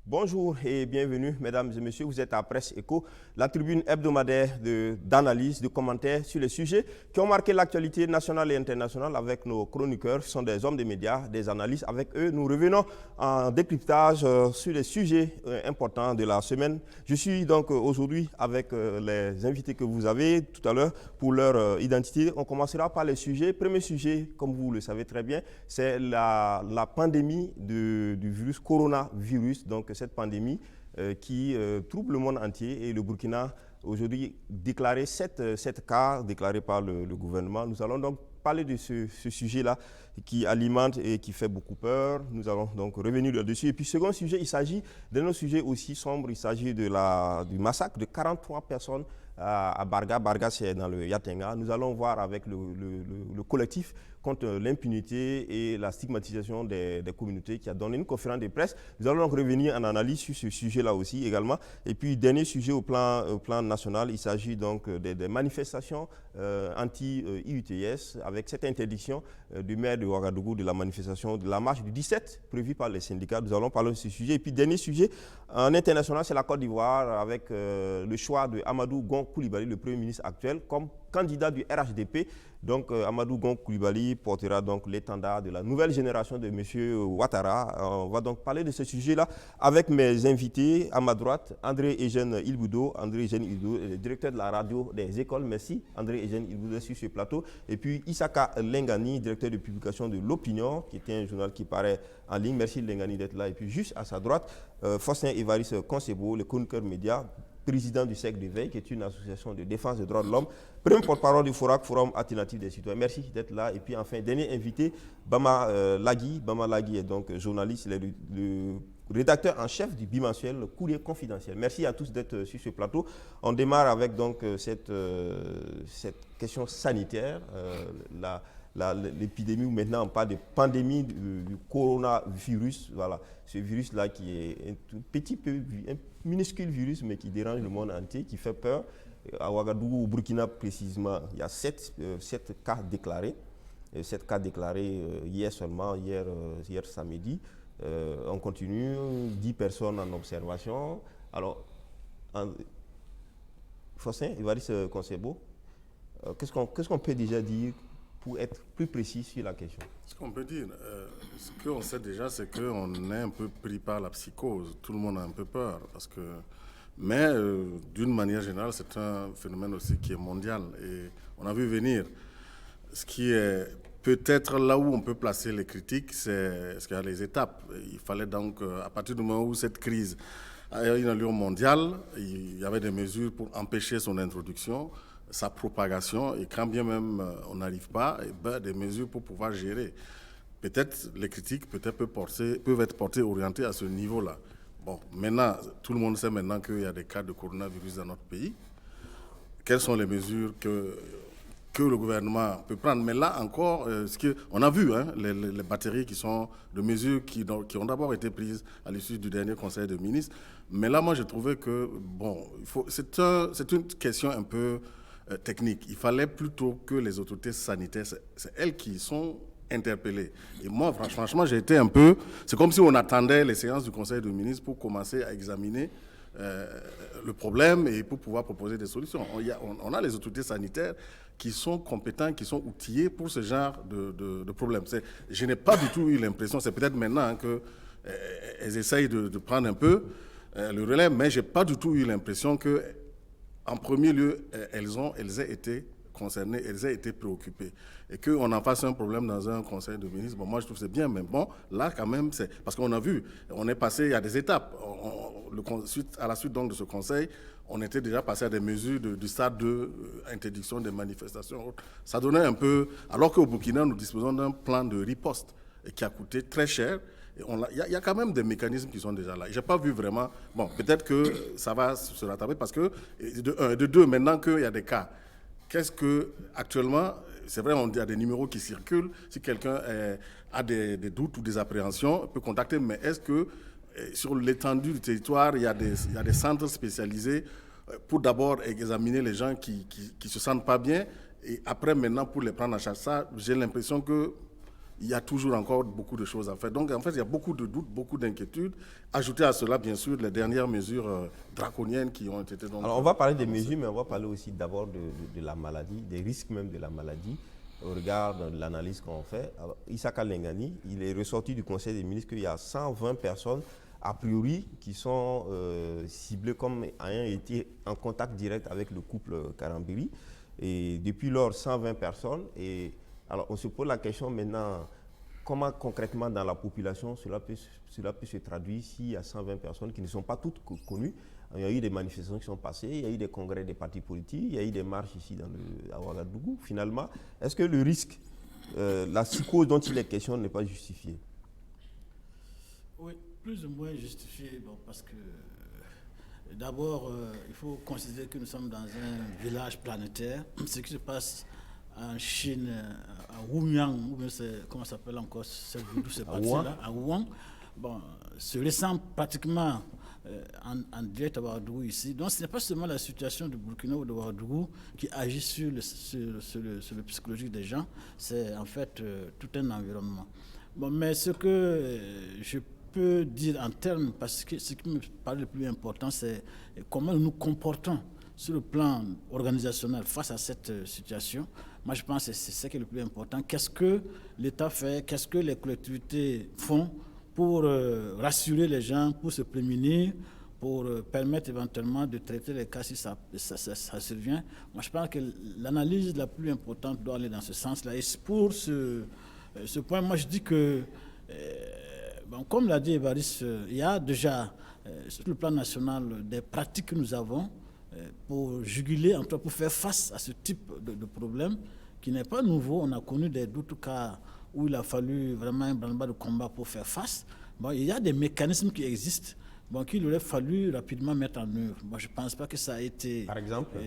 Bonjour et bienvenue, mesdames et messieurs. Vous êtes à Presse Éco, la tribune hebdomadaire d'analyse, de commentaires sur les sujets qui ont marqué l'actualité nationale et internationale avec nos chroniqueurs, qui sont des hommes des médias, des analystes. Avec eux, nous revenons en décryptage sur les sujets importants de la semaine. Je suis donc aujourd'hui avec les invités que vous avez tout à l'heure pour leur identité. On commencera par les sujets. Premier sujet, comme vous le savez très bien, c'est la pandémie du virus coronavirus. Donc, cette pandémie qui trouble le monde entier et le Burkina aujourd'hui déclaré 7 cas déclarés par le gouvernement. Nous allons donc parler de ce sujet-là qui alimente et qui fait beaucoup peur. Nous allons donc revenir là-dessus. Et puis, second sujet, il s'agit d'un autre sujet aussi sombre. Il s'agit du massacre de 43 personnes à Barga. Barga, c'est dans le Yatenga. Nous allons voir avec le collectif contre l'impunité et la stigmatisation des communautés qui a donné une conférence de presse. Nous allons donc revenir en analyse sur ce sujet-là aussi également. Et puis, dernier sujet au plan national, il s'agit donc des manifestations anti-IUTS avec cette interdiction du maire de Ouagadougou de la manifestation, de la marche du 17 prévue par les syndicats. Nous allons parler de ce sujet. Et puis, dernier sujet en international, c'est la Côte d'Ivoire avec le choix de Amadou Gon Coulibaly, le Premier ministre actuel, comme candidat du RHDP. Donc, Amadou Gon Coulibaly portera donc l'étendard de la nouvelle génération de M. Ouattara. On va donc parler de ce sujet-là avec mes invités. À ma droite, André-Eugène Ilboudo, directeur de la radio des écoles. Merci, André-Eugène Ilboudo, sur ce plateau. Et puis, Issaka Lengani, directeur de publication de L'Opinion, qui était un journal qui paraît en ligne. Merci, Lengani, d'être là. Et puis, juste à sa droite, Faustin Évariste Concebo, le chroniqueur média, président du SEC de Veille, qui est une association de défense des droits de l'homme, premier porte-parole du Forum alternatif des citoyens. Merci d'être là. Et puis enfin, dernier invité, Bama Lagui. Bama Lagui est donc journaliste, il est le rédacteur en chef du bimensuel Courrier Confidentiel. Merci à tous d'être sur ce plateau. On démarre avec donc cette question sanitaire, l'épidémie, où maintenant on parle de pandémie du coronavirus. Voilà, ce virus-là qui est un minuscule virus, mais qui dérange le monde entier, qui fait peur. À Ouagadougou, au Burkina précisément, il y a 7 cas déclarés. 7 cas déclarés hier seulement, hier samedi. On continue, 10 personnes en observation. Alors, Faustin, Évariste Concebo, qu'est-ce qu'on peut déjà dire pour être plus précis sur la question? Ce qu'on peut dire, ce qu'on sait déjà, c'est qu'on est un peu pris par la psychose. Tout le monde a un peu peur. Mais d'une manière générale, c'est un phénomène aussi qui est mondial. Et on a vu venir. Ce qui est peut-être là où on peut placer les critiques, c'est ce qu'il y a les étapes. Il fallait donc, à partir du moment où cette crise a une allure mondiale, il y avait des mesures pour empêcher son introduction, sa propagation, et quand bien même on n'arrive pas, des mesures pour pouvoir gérer. Peut-être les critiques peuvent être portées, orientées à ce niveau-là. Bon, maintenant, tout le monde sait maintenant qu'il y a des cas de coronavirus dans notre pays. Quelles sont les mesures que le gouvernement peut prendre? Mais là encore, on a vu les batteries qui sont de mesures qui ont d'abord été prises à l'issue du dernier Conseil de ministres. Mais là, moi, j'ai trouvé que, c'est une question un peu technique. Il fallait plutôt que les autorités sanitaires, c'est elles qui sont interpellées. Et moi, franchement, j'ai été un peu... C'est comme si on attendait les séances du Conseil de ministres pour commencer à examiner le problème et pour pouvoir proposer des solutions. On a les autorités sanitaires qui sont compétents, qui sont outillés pour ce genre de problème. Je n'ai pas du tout eu l'impression, c'est peut-être maintenant qu'elles essayent de prendre un peu le relais, mais je n'ai pas du tout eu l'impression que, en premier lieu, elles aient été concernées, elles aient été préoccupées. Et qu'on en fasse un problème dans un conseil de ministres, moi je trouve que c'est bien, mais bon, là quand même, c'est... Parce qu'on a vu, on est passé, il y a des étapes. À la suite donc de ce conseil, on était déjà passé à des mesures du stade de interdiction des manifestations. Ça donnait un peu... Alors qu'au Burkina, nous disposons d'un plan de riposte qui a coûté très cher. Il y a quand même des mécanismes qui sont déjà là. Je n'ai pas vu vraiment... Bon, peut-être que ça va se rattraper parce que, de deux, maintenant qu'il y a des cas, qu'est-ce que, actuellement, c'est vrai, il y a des numéros qui circulent. Si quelqu'un a des doutes ou des appréhensions, il peut contacter. Mais est-ce que, sur l'étendue du territoire, il y a des centres spécialisés pour d'abord examiner les gens qui ne se sentent pas bien et après, maintenant, pour les prendre en charge? Ça, j'ai l'impression que il y a toujours encore beaucoup de choses à faire. Donc, en fait, il y a beaucoup de doutes, beaucoup d'inquiétudes. Ajouter à cela, bien sûr, les dernières mesures draconiennes qui ont été... Donc, alors, on va parler des mesures, mais on va parler aussi d'abord de la maladie, des risques même de la maladie, au regard de l'analyse qu'on fait. Alors, Issa Kalengani, il est ressorti du Conseil des ministres qu'il y a 120 personnes, a priori, qui sont ciblées comme ayant été en contact direct avec le couple Karambiri. Et depuis lors, 120 personnes. Et alors, on se pose la question maintenant, comment concrètement dans la population cela peut se traduire s'il y a 120 personnes qui ne sont pas toutes connues. Il y a eu des manifestations qui sont passées, il y a eu des congrès des partis politiques, il y a eu des marches ici à Ouagadougou. Finalement, est-ce que le risque, la psychose dont il est question n'est pas justifiée? Oui, plus ou moins justifié, bon, parce que d'abord, il faut considérer que nous sommes dans un village planétaire. Ce qui se passe en Chine, à Wuhan, ou bien comment ça s'appelle encore cette partie-là, à Wuhan, bon, se ressemble pratiquement en direct à Ouagadougou ici. Donc ce n'est pas seulement la situation du Burkina ou de Ouagadougou qui agit sur le psychologique des gens, c'est en fait tout un environnement. Bon, mais ce que je peux dire en termes, parce que ce qui me paraît le plus important, c'est comment nous nous comportons sur le plan organisationnel face à cette situation. Moi, je pense que c'est ce qui est le plus important. Qu'est-ce que l'État fait? Qu'est-ce que les collectivités font pour rassurer les gens, pour se prémunir, pour permettre éventuellement de traiter les cas si ça survient? Moi, je pense que l'analyse la plus importante doit aller dans ce sens-là. Et pour ce point, moi, je dis que, bon, comme l'a dit Évariste, il y a déjà, sur le plan national, des pratiques que nous avons pour juguler, en tout cas pour faire face à ce type de problème qui n'est pas nouveau. On a connu d'autres cas où il a fallu vraiment un branle-bas de combat pour faire face. Bon, il y a des mécanismes qui existent, bon, qu'il aurait fallu rapidement mettre en œuvre. Bon, je ne pense pas que ça a été... Par exemple,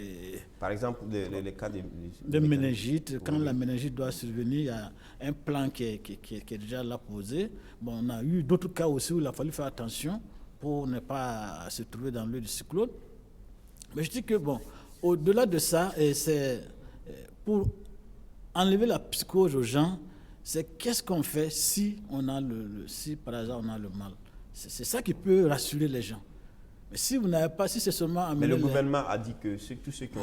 les cas de méningite. Quand la méningite doit survenir, il y a un plan qui est déjà là posé. Bon, on a eu d'autres cas aussi où il a fallu faire attention pour ne pas se trouver dans l'œil du cyclone. Mais je dis que, bon, au-delà de ça, c'est pour enlever la psychose aux gens, c'est qu'est-ce qu'on fait si par hasard on a le mal. C'est ça qui peut rassurer les gens. Mais si vous n'avez pas, si c'est seulement... Mais le gouvernement a dit que tous ceux qui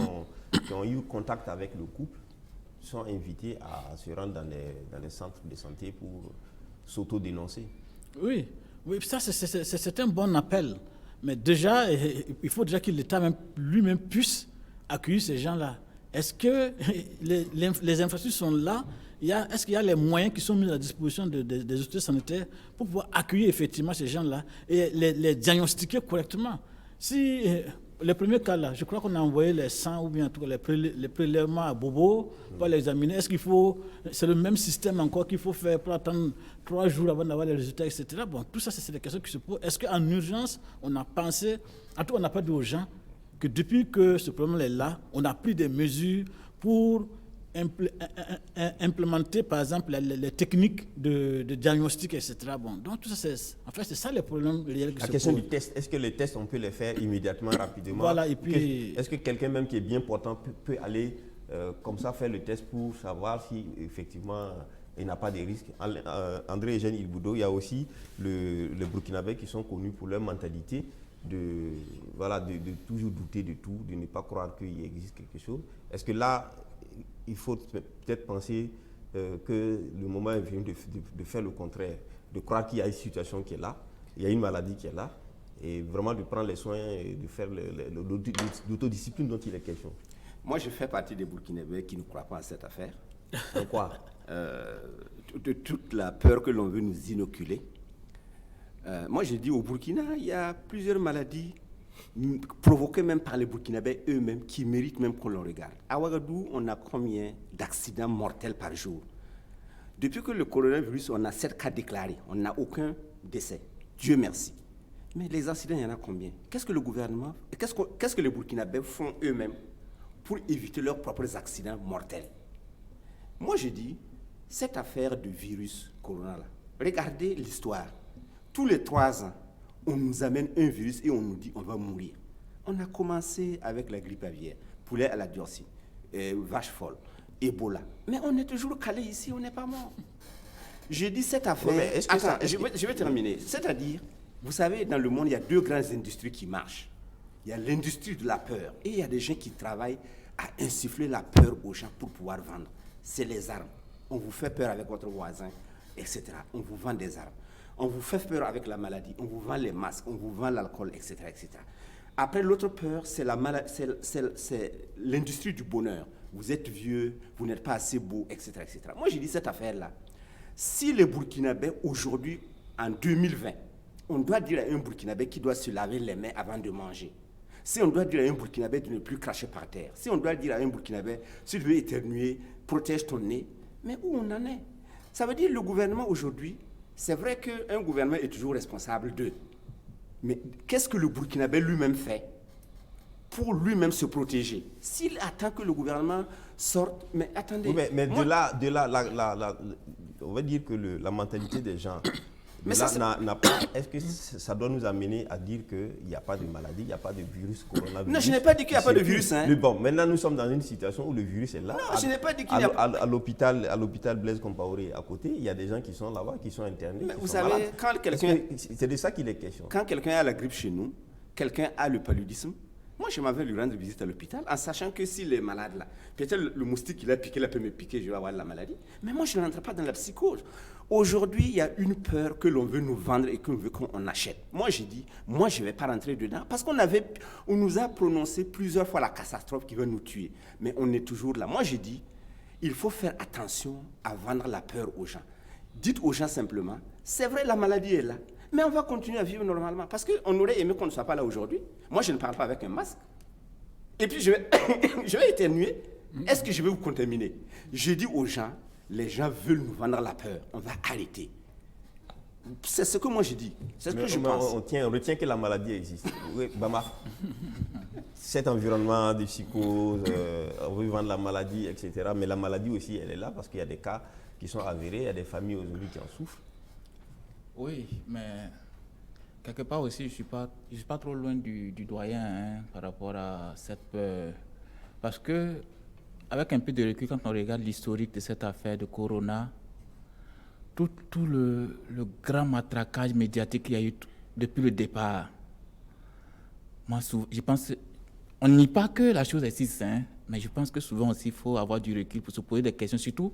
ont eu contact avec le couple sont invités à se rendre dans les centres de santé pour s'auto-dénoncer. Oui, ça c'est un bon appel. Mais déjà, il faut déjà que l'État lui-même puisse accueillir ces gens-là. Est-ce que les infrastructures sont là? Est-ce qu'il y a les moyens qui sont mis à la disposition des autorités sanitaires pour pouvoir accueillir effectivement ces gens-là et les diagnostiquer correctement? Si les premiers cas là, je crois qu'on a envoyé les sangs ou bien en tout cas les prélèvements à Bobo pour les examiner. Est-ce qu'il faut, c'est le même système encore qu'il faut faire pour attendre 3 jours avant d'avoir les résultats, etc. Bon, tout ça, c'est des questions qui se posent. Est-ce qu'en urgence, on a pensé, en tout cas, on n'a pas dit aux gens que depuis que ce problème est là, on a pris des mesures pour implémenter, par exemple, les techniques de diagnostic, etc. Bon, donc tout ça, c'est ça les problèmes réels qui se posent. La question du test, est-ce que les tests, on peut les faire immédiatement, rapidement? Voilà, et puis... Est-ce que quelqu'un même qui est bien portant peut aller comme ça faire le test pour savoir si effectivement il n'a pas de risques? André Eugène Ilboudo, il y a aussi les Burkinabés qui sont connus pour leur mentalité de toujours douter de tout, de ne pas croire qu'il existe quelque chose. Est-ce que là, il faut peut-être penser que le moment est venu de faire le contraire, de croire qu'il y a une situation qui est là, il y a une maladie qui est là, et vraiment de prendre les soins et de faire l'autodiscipline dont il est question? Moi, je fais partie des Burkinabés qui ne croient pas à cette affaire. En quoi? De toute la peur que l'on veut nous inoculer. Moi, je dis au Burkina, il y a plusieurs maladies provoquées même par les Burkinabés eux-mêmes qui méritent même qu'on le regarde. À Ouagadougou, on a combien d'accidents mortels par jour? Depuis que le coronavirus, on a 7 cas déclarés, on n'a aucun décès. Dieu merci. Mais les accidents, il y en a combien? Qu'est-ce que le gouvernement, qu'est-ce que les Burkinabés font eux-mêmes pour éviter leurs propres accidents mortels? Moi, je dis, cette affaire de virus corona, regardez l'histoire. Tous les 3 ans, on nous amène un virus et on nous dit on va mourir. On a commencé avec la grippe aviaire, poulet à la dioxine, vache folle, Ebola. Mais on est toujours calé ici, on n'est pas mort. Je dis cette affaire. Ouais, mais est-ce que Attends, ça- je vais terminer. C'est-à-dire, vous savez, dans le monde, il y a deux grandes industries qui marchent. Il y a l'industrie de la peur et il y a des gens qui travaillent à insuffler la peur aux gens pour pouvoir vendre. C'est les armes. On vous fait peur avec votre voisin, etc. On vous vend des armes. On vous fait peur avec la maladie. On vous vend les masques. On vous vend l'alcool, etc., etc. Après, l'autre peur, c'est l'industrie du bonheur. Vous êtes vieux, vous n'êtes pas assez beau, etc., etc. Moi, j'ai dit cette affaire-là. Si les Burkinabés, aujourd'hui, en 2020, on doit dire à un Burkinabé qui doit se laver les mains avant de manger, si on doit dire à un Burkinabé de ne plus cracher par terre, si on doit dire à un Burkinabé, si tu veux éternuer, protège ton nez, mais où on en est? Ça veut dire que le gouvernement aujourd'hui, c'est vrai qu'un gouvernement est toujours responsable d'eux. Mais qu'est-ce que le Burkinabé lui-même fait pour lui-même se protéger? S'il attend que le gouvernement sorte, mais attendez. Oui, mais moi- de là, on va dire que la mentalité des gens Mais là, ça, n'a pas. Est-ce que ça doit nous amener à dire qu'il n'y a pas de maladie, il n'y a pas de virus coronavirus? Non, je n'ai pas dit qu'il n'y a pas de virus, hein. Bon, maintenant nous sommes dans une situation où le virus est là. Non, je n'ai pas dit qu'il n'y a pas- À l'hôpital Blaise Compaoré à côté, il y a des gens qui sont là-bas, qui sont internés. Mais qui vous sont savez, malades. quand quelqu'un- C'est de ça qu'il est question. Quand quelqu'un a la grippe chez nous, quelqu'un a le paludisme, moi je m'en vais lui rendre visite à l'hôpital en sachant que s'il est malade là, peut-être le moustique qu'il a piqué là peut me piquer, je vais avoir la maladie. Mais moi je ne rentre pas dans la psychose. Aujourd'hui, il y a une peur que l'on veut nous vendre et qu'on veut qu'on achète. Moi j'ai dit, moi je ne vais pas rentrer dedans parce on nous a prononcé plusieurs fois la catastrophe qui va nous tuer. Mais on est toujours là. Moi j'ai dit, il faut faire attention à vendre la peur aux gens. Dites aux gens simplement, c'est vrai la maladie est là. Mais on va continuer à vivre normalement. Parce qu'on aurait aimé qu'on ne soit pas là aujourd'hui. Moi, je ne parle pas avec un masque. Et puis, je vais éternuer. Est-ce que je vais vous contaminer? Je dis aux gens, les gens veulent nous vendre la peur. On va arrêter. C'est ce que moi je dis. C'est ce que je pense. On retient que la maladie existe. Oui, Bama. Cet environnement de psychose, on veut vendre la maladie, etc. Mais la maladie aussi, elle est là parce qu'il y a des cas qui sont avérés, il y a des familles aujourd'hui qui en souffrent. Oui, mais quelque part aussi, je suis pas trop loin du doyen hein, par rapport à cette peur. Parce que, avec un peu de recul, quand on regarde l'historique de cette affaire de Corona, tout le grand matraquage médiatique qu'il y a eu depuis le départ, moi, je pense, on nie pas que la chose existe, hein, mais je pense que souvent aussi, il faut avoir du recul pour se poser des questions, surtout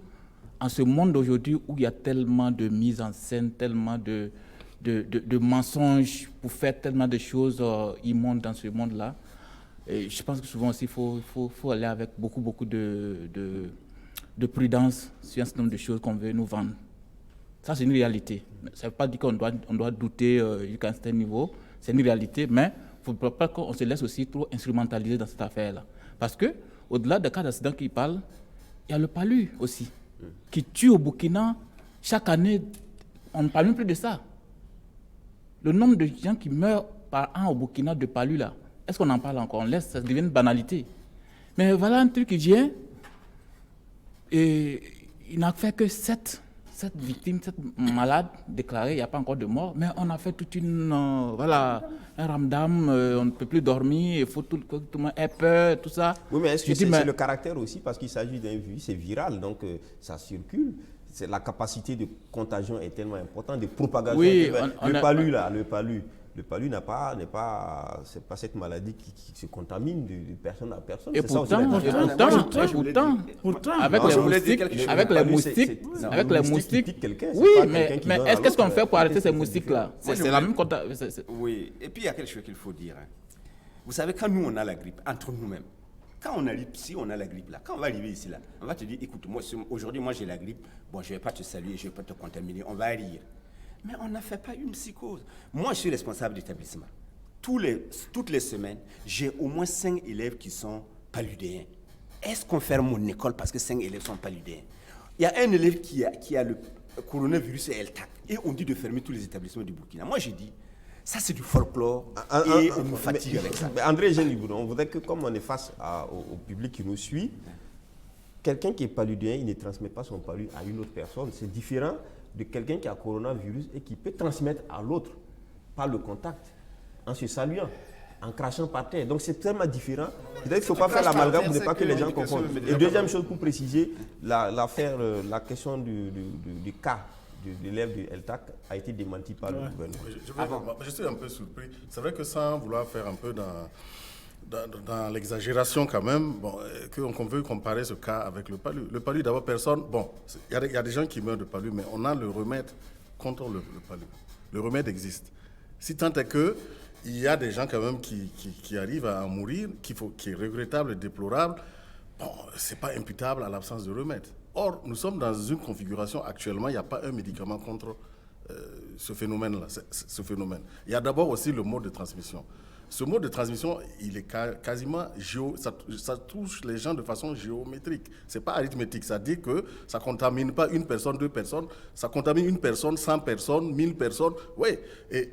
en ce monde d'aujourd'hui où il y a tellement de mise en scène, tellement de mensonges pour faire tellement de choses immondes dans ce monde-là. Et je pense que souvent aussi, il faut aller avec beaucoup de prudence sur un certain nombre de choses qu'on veut nous vendre. Ça, c'est une réalité. Ça ne veut pas dire qu'on doit douter jusqu'à un certain niveau. C'est une réalité, mais il ne faut pas qu'on se laisse aussi trop instrumentaliser dans cette affaire-là. Parce que, au-delà des cas d'accident qui parlent, il y a le palu aussi, qui tue au Burkina. Chaque année, on ne parle même plus de ça. Le nombre de gens qui meurent par an au Burkina de palu, là, est-ce qu'on en parle encore? On laisse, ça devient une banalité. Mais voilà un truc qui vient, et il n'a fait que 7 victimes, 7 malades déclarés, il n'y a pas encore de mort, mais on a fait toute un ramdam, on ne peut plus dormir, il faut tout le monde ait peur, tout ça. Oui, mais est-ce que c'est le caractère aussi, parce qu'il s'agit d'un virus, c'est viral, donc ça circule. La capacité de contagion est tellement importante, de propagation. Oui, le palu n'est pas cette maladie qui se contamine de personne à personne. Et pourtant, avec les moustiques, oui, mais qu'est-ce qu'on fait pour arrêter ces moustiques-là? C'est la même contagion. Oui, et puis il y a quelque chose qu'il faut dire. Hein. Vous savez, quand nous on a la grippe, entre nous-mêmes, quand on arrive, si on a la grippe là, quand on va arriver ici là, on va te dire, écoute, aujourd'hui moi j'ai la grippe, bon je ne vais pas te saluer, je ne vais pas te contaminer, on va rire. Mais on n'a fait pas une psychose. Moi je suis responsable d'établissement. Toutes les semaines, j'ai au moins 5 élèves qui sont paludéens. Est-ce qu'on ferme mon école parce que 5 élèves sont paludéens? Il y a un élève qui a le coronavirus et LTAC, et on dit de fermer tous les établissements du Burkina. Moi j'ai dit, ça c'est du folklore et on nous fatigue avec ça. Mais André Géniboudon, on voudrait que comme on est face au public qui nous suit, quelqu'un qui est paludéen, il ne transmet pas son palu à une autre personne. C'est différent de quelqu'un qui a coronavirus et qui peut transmettre à l'autre par le contact, en se saluant, en crachant par terre. Donc c'est tellement différent. Il ne faut pas faire l'amalgame pour ne pas que les gens confondent. Et deuxième chose pour préciser, la question du cas de l'élève de ELTAC a été démenti par le gouvernement. Je suis un peu surpris. C'est vrai que sans vouloir faire un peu dans l'exagération quand même, bon, qu'on veut comparer ce cas avec le palu. Le palu, d'abord, personne... Bon, il y a des gens qui meurent de palu, mais on a le remède contre le palu. Le remède existe. Si tant est que il y a des gens quand même qui arrivent à en mourir, qui est regrettable et déplorable, bon, ce n'est pas imputable à l'absence de remède. Or, nous sommes dans une configuration actuellement, il n'y a pas un médicament contre ce phénomène-là. Il y a d'abord aussi le mode de transmission. Ce mode de transmission, il est quasiment ça touche les gens de façon géométrique. Ce n'est pas arithmétique. Ça dit que ça ne contamine pas une personne, 2 personnes, ça contamine une personne, 100 personnes, 1000 personnes. Oui, et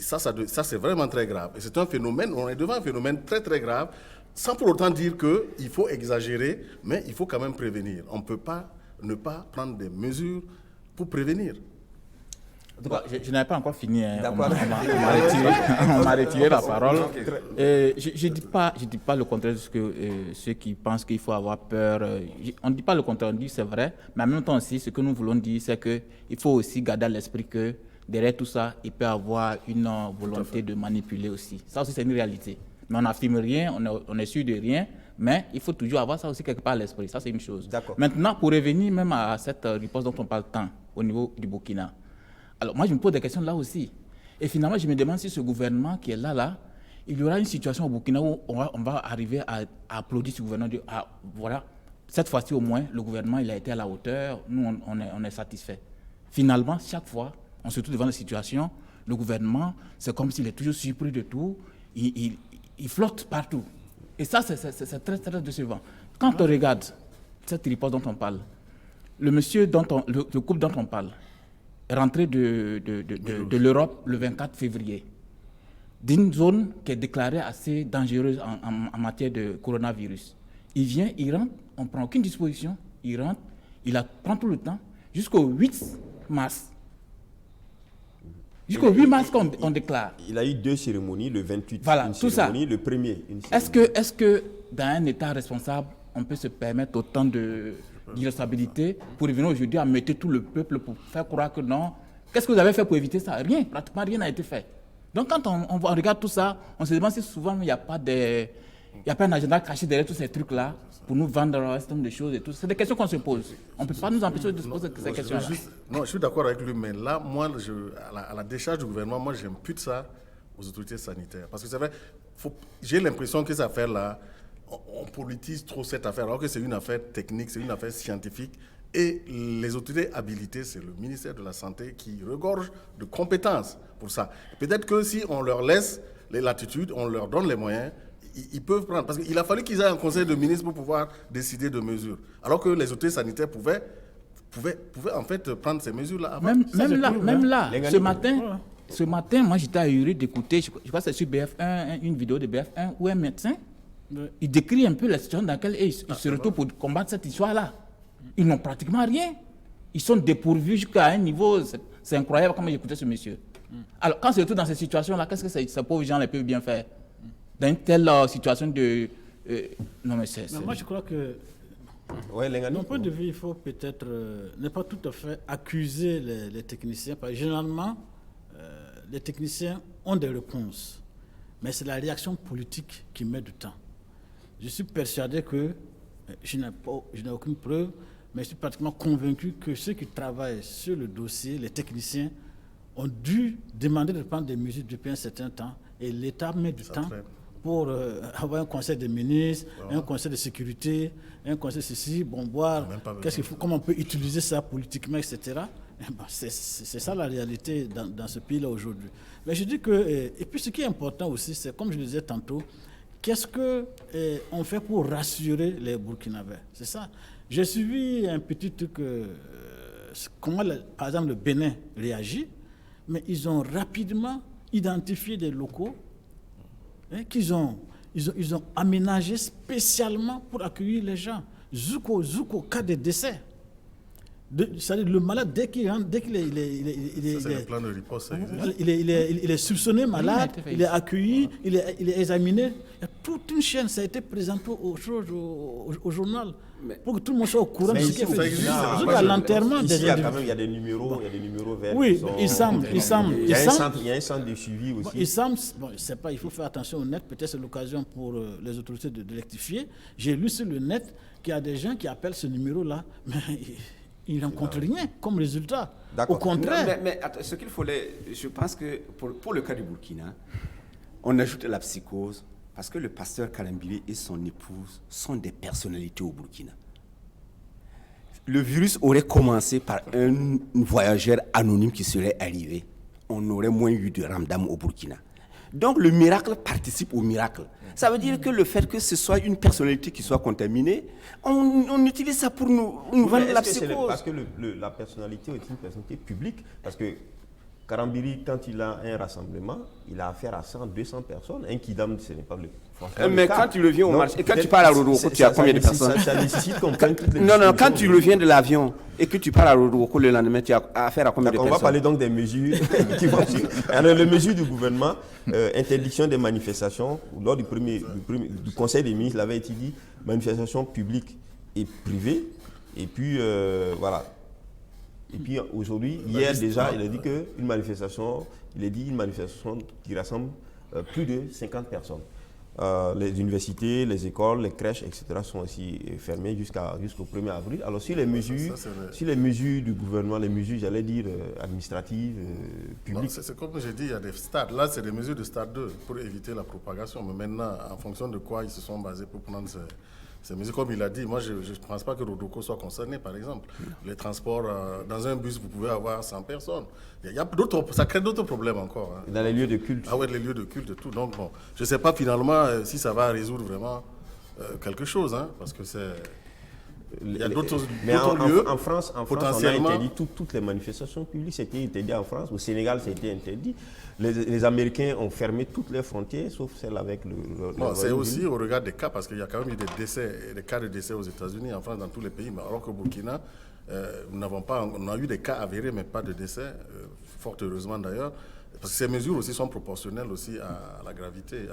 ça c'est vraiment très grave. Et c'est un phénomène, on est devant un phénomène très très grave, sans pour autant dire qu'il faut exagérer, mais il faut quand même prévenir. On ne peut pas ne pas prendre des mesures pour prévenir. Je n'avais pas encore fini. On m'a retiré la parole. Je ne dis pas le contraire de ceux qui pensent qu'il faut avoir peur. On ne dit pas le contraire, on dit c'est vrai. Mais en même temps aussi, ce que nous voulons dire, c'est qu'il faut aussi garder à l'esprit que derrière tout ça, il peut y avoir une volonté de manipuler aussi. Ça aussi, c'est une réalité. Mais on n'affirme rien, on est sûr de rien. Mais il faut toujours avoir ça aussi quelque part à l'esprit. Ça, c'est une chose. Maintenant, pour revenir même à cette riposte dont on parle tant au niveau du Burkina, alors moi, je me pose des questions là aussi. Et finalement, je me demande si ce gouvernement qui est là, il y aura une situation au Burkina où on va arriver à applaudir ce gouvernement. Voilà, cette fois-ci au moins, le gouvernement il a été à la hauteur, nous, on est satisfait. Finalement, chaque fois, on se trouve devant la situation, le gouvernement, c'est comme s'il est toujours surpris de tout, il flotte partout. Et ça, c'est très, très décevant. Quand on regarde cette riposte dont on parle, le couple dont on parle, est rentré de l'Europe le 24 février, d'une zone qui est déclarée assez dangereuse en matière de coronavirus. Il vient, il rentre, on ne prend aucune disposition, il rentre, prend tout le temps, jusqu'au 8 mars. Jusqu'au 8 mars qu'on déclare. Il a eu 2 cérémonies, le 28, voilà, une tout cérémonie, ça. Le premier, une cérémonie. Est-ce que dans un État responsable, on peut se permettre autant d'irresponsabilité pour revenir aujourd'hui à mettre tout le peuple pour faire croire que non? Qu'est-ce que vous avez fait pour éviter ça? Rien, pratiquement rien n'a été fait. Donc quand on regarde tout ça, on se demande si souvent il n'y a pas un agenda caché derrière tous ces trucs-là pour nous vendre un certain nombre de choses et tout. C'est des questions qu'on se pose. On ne peut pas nous empêcher de se poser ces questions-là. Non, je suis d'accord avec lui, mais là, moi, à la décharge du gouvernement, moi, j'impute ça aux autorités sanitaires. Parce que c'est vrai, j'ai l'impression que cette affaire-là, on politise trop cette affaire, alors que c'est une affaire technique, c'est une affaire scientifique. Et les autorités habilitées, c'est le ministère de la Santé qui regorge de compétences pour ça. Peut-être que si on leur laisse les latitudes, on leur donne les moyens, ils peuvent prendre. Parce qu'il a fallu qu'ils aient un conseil de ministres pour pouvoir décider de mesures. Alors que les autorités sanitaires pouvaient en fait prendre ces mesures-là avant. Même là, ce matin, moi j'étais ahuri d'écouter, je crois que c'est sur BF1, une vidéo de BF1 où un médecin, il décrit un peu la situation dans laquelle ils se retrouvent pour combattre cette histoire-là. Ils n'ont pratiquement rien. Ils sont dépourvus jusqu'à un niveau, c'est incroyable comment j'écoutais ce monsieur. Alors quand on se retrouve dans ces situations-là, qu'est-ce que ces pauvres gens peuvent bien faire? Dans une telle situation de... non mais c'est... Moi je crois que... de mon point de vue, il faut peut-être ne pas tout à fait accuser les techniciens. Parce que généralement, les techniciens ont des réponses. Mais c'est la réaction politique qui met du temps. Je suis persuadé que, je n'ai aucune preuve, mais je suis pratiquement convaincu que ceux qui travaillent sur le dossier, les techniciens, ont dû demander de prendre des mesures depuis un certain temps. Et l'État met du temps pour avoir un conseil des ministres, un conseil de sécurité, un conseil de ceci, boire, comment on peut utiliser ça politiquement, etc. C'est ça la réalité dans ce pays-là aujourd'hui. Mais je dis que, et puis ce qui est important aussi, c'est comme je le disais tantôt, qu'est-ce qu'on fait pour rassurer les Burkinabés? C'est ça. J'ai suivi un petit truc, comment par exemple le Bénin réagit, mais ils ont rapidement identifié des locaux qu'ils ont aménagés spécialement pour accueillir les gens. Zouko, cas de décès. C'est-à-dire le malade, dès qu'il rentre, dès qu'il est, il est soupçonné malade, il est accueilli, il est examiné. Il y a toute une chaîne, ça a été présenté au journal, pour que tout le monde soit au courant de ce qui est fait. Jusqu'à l'enterrement des ici, il y a des numéros verts. Oui, il semble. Il y a un centre de suivi aussi. Il semble, je ne sais pas, il faut faire attention au net, peut-être c'est l'occasion pour les autorités de rectifier. J'ai lu sur le net qu'il y a des gens qui appellent ce numéro-là, mais ils n'en rencontrent rien comme résultat. Au contraire. Non, mais attends, ce qu'il fallait, je pense que pour le cas du Burkina, on ajoute la psychose, parce que le pasteur Karambili et son épouse sont des personnalités au Burkina. Le virus aurait commencé par un voyageur anonyme qui serait arrivé. On aurait moins eu de ramdam au Burkina. Donc le miracle participe au miracle. Ça veut dire que le fait que ce soit une personnalité qui soit contaminée, on utilise ça pour nous vendre la psychose. Parce que la personnalité est une personnalité publique. Parce que Karambili, quand il a un rassemblement, il a affaire à 100, 200 personnes. Un kidam, ce n'est pas le cas. Mais quand tu reviens au marché, et quand tu parles à Rodoroko, tu as combien de personnes? Ça nécessite qu'on prenne toutes les Non, quand tu reviens de l'avion et que tu parles à Rodoroko le lendemain, tu as affaire à combien de personnes? On va parler donc des mesures qui vont suivre. Alors, les mesures du gouvernement, interdiction des manifestations, lors du Conseil des ministres, il avait été dit, manifestations publiques et privées. Et puis, voilà. Et puis aujourd'hui, hier déjà, il a dit qu'une manifestation, qui rassemble plus de 50 personnes. Les universités, les écoles, les crèches, etc. sont aussi fermées jusqu'au 1er avril. Alors si les mesures du gouvernement, les mesures, j'allais dire, administratives, publiques... C'est comme j'ai dit, il y a des stades. Là, c'est des mesures de stade 2 pour éviter la propagation. Mais maintenant, en fonction de quoi ils se sont basés pour prendre ces mesures, comme il a dit, moi je ne pense pas que Rodoroko soit concerné, par exemple. Les transports, dans un bus, vous pouvez avoir 100 personnes. Ça crée d'autres problèmes encore. Hein. Dans les lieux de culte. Ah oui, les lieux de culte et tout. Donc bon, je ne sais pas finalement si ça va résoudre vraiment quelque chose, hein, parce que c'est... Il y a d'autres lieux. En France, on a interdit toutes les manifestations publiques. C'était interdit en France. Au Sénégal, c'était interdit. Les Américains ont fermé toutes les frontières, sauf celles avec le c'est aussi au regard des cas, parce qu'il y a quand même eu des cas de décès aux États-Unis, en France, dans tous les pays. Mais alors qu'au Burkina, on a eu des cas avérés, mais pas de décès, fort heureusement d'ailleurs. Parce que ces mesures aussi sont proportionnelles aussi à la gravité.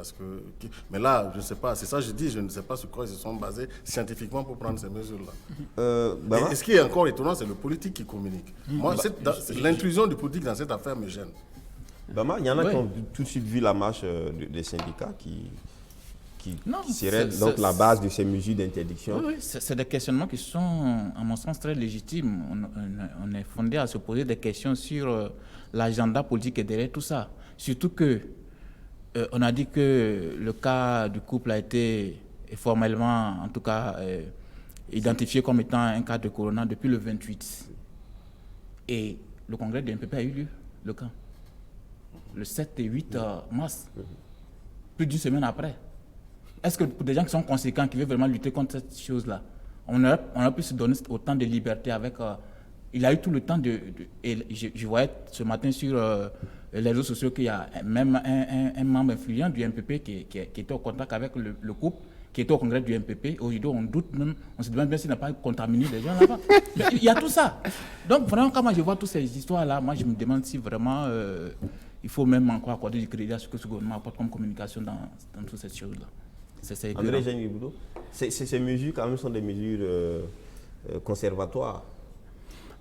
Mais là, je ne sais pas, c'est ça que je dis, je ne sais pas sur quoi ils se sont basés scientifiquement pour prendre ces mesures-là. Et ce qui est encore étonnant, c'est le politique qui communique. Moi, l'intrusion du politique dans cette affaire me gêne. Il y en a qui ont tout de suite vu la marche des syndicats qui serait donc la base de ces mesures d'interdiction. Oui, c'est des questionnements qui sont, à mon sens, très légitimes. On est fondé à se poser des questions sur l'agenda politique et derrière tout ça. Surtout que on a dit que le cas du couple a été formellement, en tout cas, identifié comme étant un cas de corona depuis le 28. Et le congrès du MPP a eu lieu, le camp, le 7 et 8 mars, plus d'une semaine après. Est-ce que pour des gens qui sont conséquents, qui veulent vraiment lutter contre cette chose-là, on a pu se donner autant de liberté avec... il a eu tout le temps et je voyais ce matin sur les réseaux sociaux qu'il y a même un membre influent du MPP qui était au contact avec le couple, qui était au congrès du MPP. Aujourd'hui, on doute même, on se demande bien s'il n'a pas contaminé des gens là-bas. Mais il y a tout ça. Donc vraiment, quand moi je vois toutes ces histoires-là, moi je me demande si vraiment il faut même encore accorder du crédit à ce que ce gouvernement apporte comme communication dans toutes ces choses-là. André Jean-Guiboudou, ces mesures quand même sont des mesures conservatoires.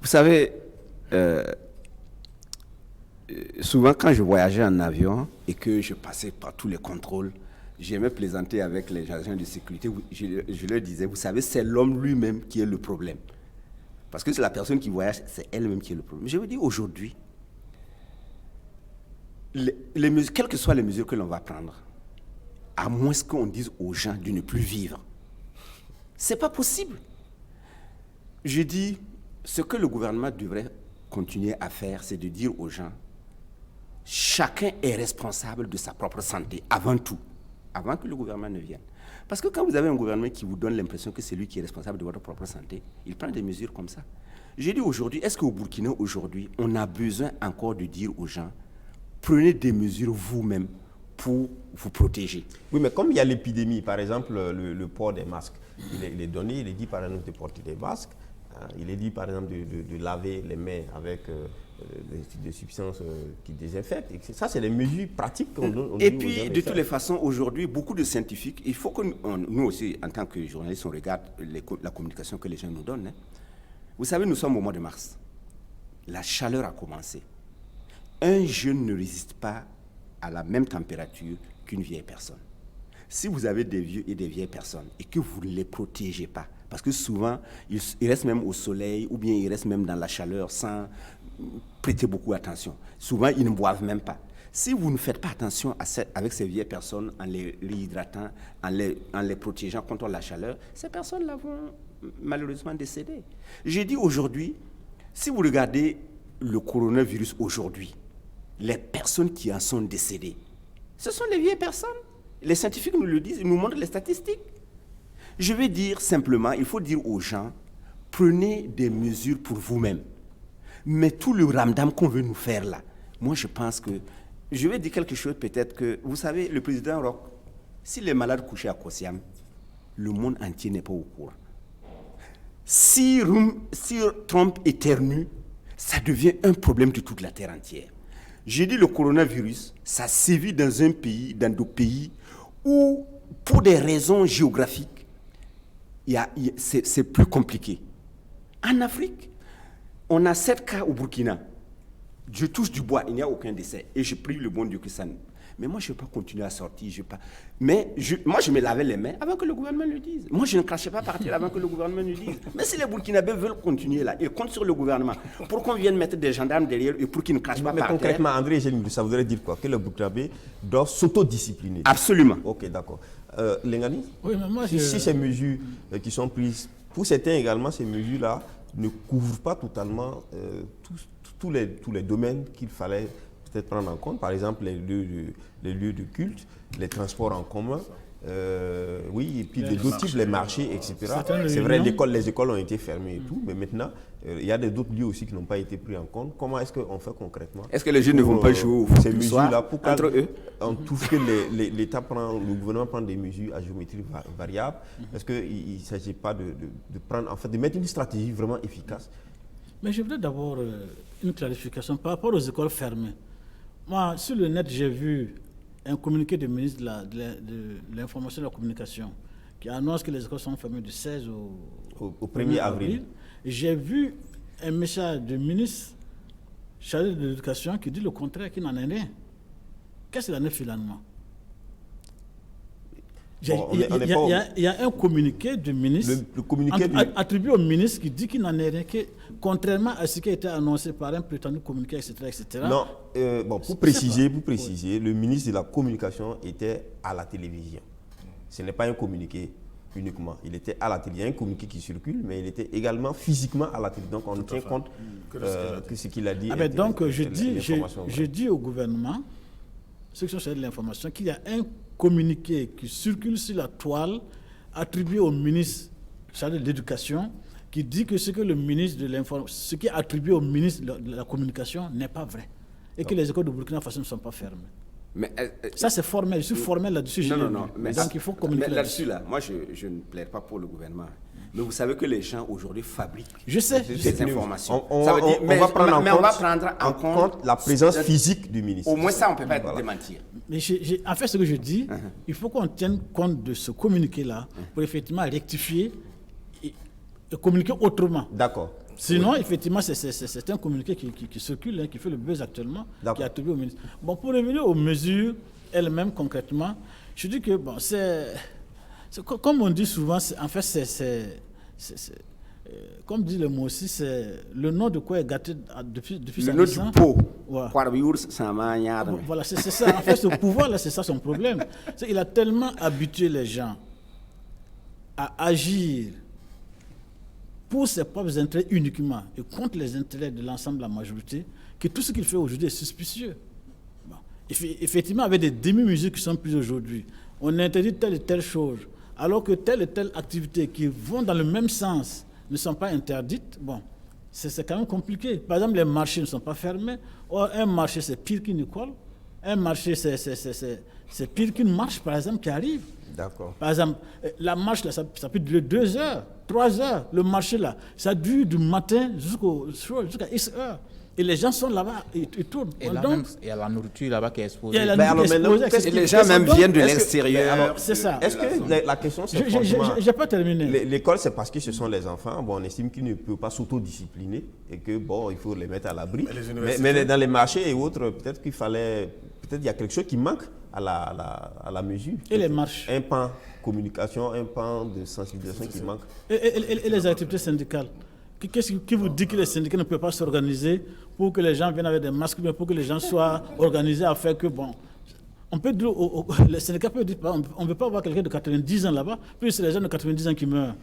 Vous savez, souvent quand je voyageais en avion et que je passais par tous les contrôles, j'aimais plaisanter avec les agents de sécurité. Je leur disais, vous savez, c'est l'homme lui-même qui est le problème. Parce que c'est la personne qui voyage, c'est elle-même qui est le problème. Je veux dire, aujourd'hui, quelles que soient les mesures que l'on va prendre, à moins qu'on dise aux gens de ne plus vivre, c'est pas possible. Je dis, ce que le gouvernement devrait continuer à faire, c'est de dire aux gens, chacun est responsable de sa propre santé, avant tout, avant que le gouvernement ne vienne. Parce que quand vous avez un gouvernement qui vous donne l'impression que c'est lui qui est responsable de votre propre santé, il prend des mesures comme ça. Je dis aujourd'hui, est-ce qu'au Burkina, aujourd'hui, on a besoin encore de dire aux gens, prenez des mesures vous-même pour vous protéger. Oui, mais comme il y a l'épidémie, par exemple, le port des masques, il est donné, il est dit par exemple de porter des masques, il est dit par exemple de laver les mains avec des substances qui désinfectent. Ça, c'est les mesures pratiques qu'on donne. Et puis, de toutes les façons, aujourd'hui, beaucoup de scientifiques, il faut que nous aussi, en tant que journalistes, on regarde la communication que les gens nous donnent. Hein. Vous savez, nous sommes au mois de mars. La chaleur a commencé. Un jeune ne résiste pas à la même température qu'une vieille personne. Si vous avez des vieux et des vieilles personnes et que vous ne les protégez pas, parce que souvent, ils restent même au soleil ou bien ils restent même dans la chaleur sans prêter beaucoup attention. Souvent, ils ne boivent même pas. Si vous ne faites pas attention avec ces vieilles personnes en les réhydratant, en les protégeant contre la chaleur, ces personnes-là vont malheureusement décéder. J'ai dit aujourd'hui, si vous regardez le coronavirus aujourd'hui, les personnes qui en sont décédées, ce sont les vieilles personnes. Les scientifiques nous le disent, ils nous montrent les statistiques. Je vais dire simplement, il faut dire aux gens, prenez des mesures pour vous-même. Mais tout le ramdam qu'on veut nous faire là, moi je pense que, je vais dire quelque chose peut-être que, vous savez, le président Roch, s'il est malade couché à Kosiam, le monde entier n'est pas au courant. Si Trump éternue, ça devient un problème de toute la terre entière. J'ai dit le coronavirus, ça sévit dans nos pays où, pour des raisons géographiques, c'est plus compliqué. En Afrique, on a 7 cas au Burkina. Je touche du bois, il n'y a aucun décès. Et je prie le bon Dieu que ça ne... Mais moi, je ne vais pas continuer à sortir. Moi, je me lavais les mains avant que le gouvernement le dise. Moi, je ne crachais pas partir avant que le gouvernement le dise. Mais si les Burkinabés veulent continuer là, ils comptent sur le gouvernement. Pour qu'on vienne mettre des gendarmes derrière et pour qu'ils ne crachent pas par terre. Mais concrètement, André, ça voudrait dire quoi? Que le Burkinabé doit s'autodiscipliner? Absolument. Ok, d'accord. Lengani, oui, mais moi, si ces mesures qui sont prises, pour certains également, ces mesures-là ne couvrent pas totalement tous les domaines qu'il fallait peut-être prendre en compte, par exemple les lieux de culte, les transports en commun, oui, et puis d'autres types, les marchés, etc. C'est vrai, les écoles ont été fermées et tout, mais maintenant, il y a d'autres lieux aussi qui n'ont pas été pris en compte. Comment est-ce qu'on fait concrètement? Est-ce que les jeunes ne vont pas jouer au foot ces mesures-là entre eux? On trouve que le gouvernement prend des mesures à géométrie variable. Est-ce qu'il ne s'agit pas de mettre une stratégie vraiment efficace? Mais je voudrais d'abord une clarification par rapport aux écoles fermées. Moi, sur le net, j'ai vu un communiqué du ministre de l'Information et de la Communication qui annonce que les écoles sont fermées du 16 au 1er avril. J'ai vu un message du ministre chargé de l'Éducation qui dit le contraire, qu'il n'en est rien. Qu'est-ce qu'il en est finalement? Il y a un communiqué du ministre attribué au ministre qui dit qu'il n'en est rien, que, contrairement à ce qui a été annoncé par un prétendu communiqué, etc. Non, pour préciser, le ministre de la Communication était à la télévision. Ce n'est pas un communiqué uniquement. Il était à la télé. Il y a un communiqué qui circule, mais il était également physiquement à la télé. Donc on tient compte que ce qu'il a dit. Donc je dis au gouvernement, ceux qui sont chargés de l'information, qu'il y a un communiqué qui circule sur la toile attribué au ministre chargé de l'Éducation qui dit que ce qui est attribué au ministre de la Communication n'est pas vrai et que les écoles de Burkina Faso ne sont pas fermées. Mais, ça c'est formel, je suis formel là-dessus. Non, mais donc il faut communiquer là-dessus. Moi je ne plaide pas pour le gouvernement. Mais vous savez que les gens aujourd'hui fabriquent des informations. On va prendre en compte la présence physique du ministre. Au moins ça, on ne peut pas démentir. Mais en fait, ce que je dis, il faut qu'on tienne compte de ce communiqué-là pour effectivement rectifier et communiquer autrement. D'accord. Sinon, effectivement, c'est un communiqué qui circule, qui fait le buzz actuellement, qui est attribué au ministre. Bon, pour revenir aux mesures elles-mêmes concrètement, je dis que comme on dit souvent, en fait, comme dit le mot aussi, c'est le nom de quoi est gâté depuis le nom du pot. Ouais. Voilà, c'est ça. En fait, ce pouvoir-là, c'est ça son problème. Il a tellement habitué les gens à agir pour ses propres intérêts uniquement et contre les intérêts de l'ensemble de la majorité, que tout ce qu'il fait aujourd'hui est suspicieux. Bon. Effectivement, avec des demi-mesures qui sont prises aujourd'hui, on interdit telle et telle chose, alors que telle et telle activité qui vont dans le même sens ne sont pas interdites. Bon, c'est quand même compliqué. Par exemple, les marchés ne sont pas fermés. Or, un marché, c'est pire qu'une école. Un marché, c'est pire qu'une marche, par exemple, qui arrive. D'accord. Par exemple, la marche, là, ça peut durer 2 heures, 3 heures. Le marché, là, ça dure du matin jusqu'à X heures. Et les gens sont là-bas, ils tournent. Et là même, il y a la nourriture là-bas qui est exposée. Il y a la Ben alors nourriture maintenant, exposée, qu'est-ce Et qui- les gens même viennent de Est-ce que- l'extérieur. Alors, C'est ça. Est-ce que la question, c'est franchement... Je n'ai pas terminé. L'école, c'est parce que ce sont les enfants. Bon, on estime qu'ils ne peuvent pas s'autodiscipliner et que, bon, il faut les mettre à l'abri. Mais les universités- Mais dans les marchés et autres, peut-être qu'il y a quelque chose qui manque à la mesure. Et les marches. Un pan communication, un pan de sensibilisation qui manque. Et les activités syndicales. Qu'est-ce qui vous dit que les syndicats ne peuvent pas s'organiser pour que les gens viennent avec des masques, mais pour que les gens soient organisés à faire que, bon, on peut dire, les syndicats peuvent dire, on ne veut pas avoir quelqu'un de 90 ans là-bas, puis c'est les gens de 90 ans qui meurent,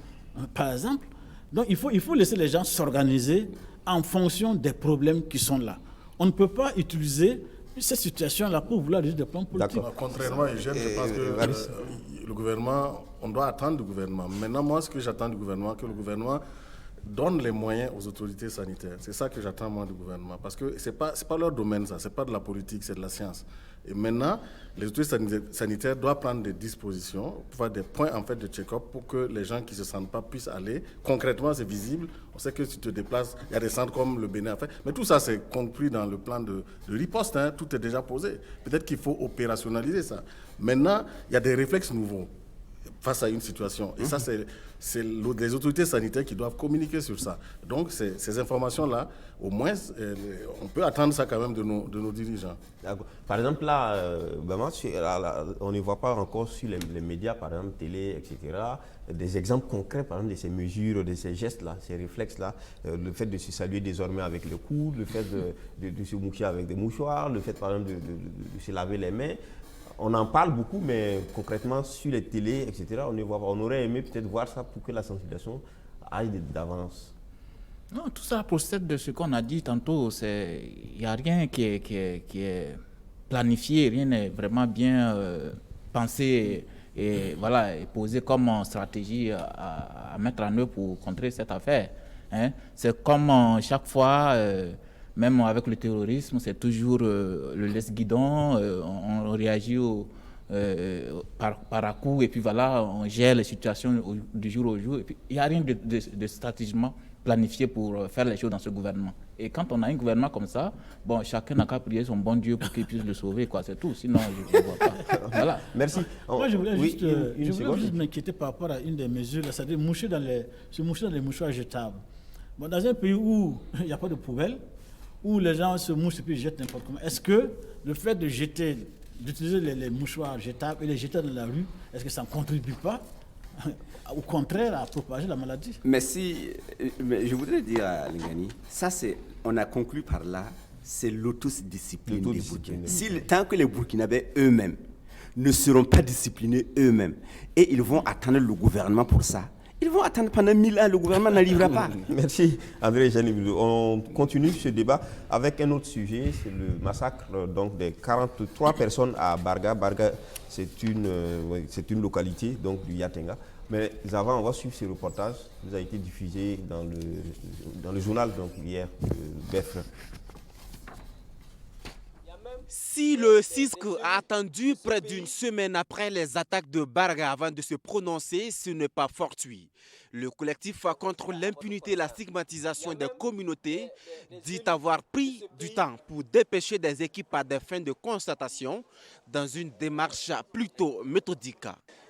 par exemple. Donc il faut laisser les gens s'organiser en fonction des problèmes qui sont là. On ne peut pas utiliser cette situation-là pour vouloir résoudre des plans politiques. D'accord. Contrairement à Eugène, je pense que le gouvernement, on doit attendre du gouvernement. Maintenant, moi, ce que j'attends du gouvernement, que le gouvernement donne les moyens aux autorités sanitaires. C'est ça que j'attends, moi, du gouvernement. Parce que ce n'est pas leur domaine, ça. Ce n'est pas de la politique, c'est de la science. Et maintenant, les autorités sanitaires doivent prendre des dispositions, pour faire des points en fait, de check-up pour que les gens qui ne se sentent pas puissent aller. Concrètement, c'est visible. On sait que si tu te déplaces, il y a des centres comme le Bénin. Mais tout ça, c'est compris dans le plan de riposte. Hein. Tout est déjà posé. Peut-être qu'il faut opérationnaliser ça. Maintenant, il y a des réflexes nouveaux face à une situation. Et ça, c'est les autorités sanitaires qui doivent communiquer sur ça. Donc, ces informations-là, au moins, on peut attendre ça quand même de nos dirigeants. Par exemple, là, on ne voit pas encore sur les médias, par exemple, télé, etc., des exemples concrets, par exemple, de ces mesures, de ces gestes-là, ces réflexes-là. Le fait de se saluer désormais avec le coude, le fait de se moucher avec des mouchoirs, le fait, par exemple, de se laver les mains. On en parle beaucoup, mais concrètement, sur les télés, etc., on ne voit pas. On aurait aimé peut-être voir ça pour que la sensibilisation aille d'avance. Non, tout ça procède de ce qu'on a dit tantôt. Il n'y a rien qui est planifié, rien n'est vraiment bien pensé et posé comme stratégie à mettre en œuvre pour contrer cette affaire. Hein. C'est comme chaque fois... Même avec le terrorisme, c'est toujours le laisse-guidon, on réagit par à-coup et puis voilà, on gère les situations du jour au jour. Et puis, il n'y a rien de stratégiquement planifié pour faire les choses dans ce gouvernement. Et quand on a un gouvernement comme ça, bon, chacun n'a qu'à prier son bon Dieu pour qu'il puisse le sauver, quoi, c'est tout. Sinon, je ne vois pas. Voilà. Merci. Moi, je voulais Oui, juste m'inquiéter par rapport à une des mesures, c'est-à-dire se moucher dans les mouchoirs jetables. Bon, dans un pays où il n'y a pas de poubelle, où les gens se mouchent et puis jettent n'importe comment. Est-ce que le fait d'utiliser les mouchoirs jetables et les jeter dans la rue, est-ce que ça ne contribue pas, au contraire, à propager la maladie? Mais je voudrais dire à Lingani, on a conclu par là, c'est l'autodiscipline des Burkinabés. Tant que les Burkinabés eux-mêmes ne seront pas disciplinés eux-mêmes et ils vont attendre le gouvernement pour ça, ils vont attendre pendant 1000 ans, le gouvernement n'arrivera pas. Merci André Janibou. On continue ce débat avec un autre sujet, c'est le massacre donc, des 43 personnes à Barga. Barga, c'est une localité donc, du Yatenga. Mais avant, on va suivre ce reportage qui a été diffusé dans le journal donc, hier de BEF. Si le CISC a attendu près d'une semaine après les attaques de Barga avant de se prononcer, ce n'est pas fortuit. Le collectif contre l'impunité et la stigmatisation des communautés dit avoir pris du temps pour dépêcher des équipes à des fins de constatation dans une démarche plutôt méthodique.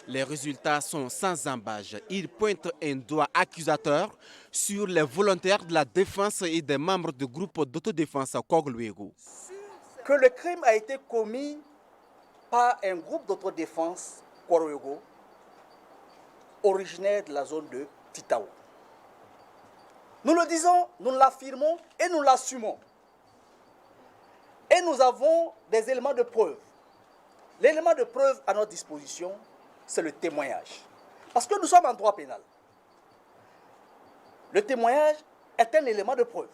Les résultats sont sans embâche. Ils pointent un doigt accusateur sur les volontaires de la défense et des membres du groupe d'autodéfense Kogluego. Que le crime a été commis par un groupe d'autodéfense Kogluego originaire de la zone de Titao. Nous le disons, nous l'affirmons et nous l'assumons. Et nous avons des éléments de preuve. L'élément de preuve à notre disposition, c'est le témoignage. Parce que nous sommes en droit pénal. Le témoignage est un élément de preuve.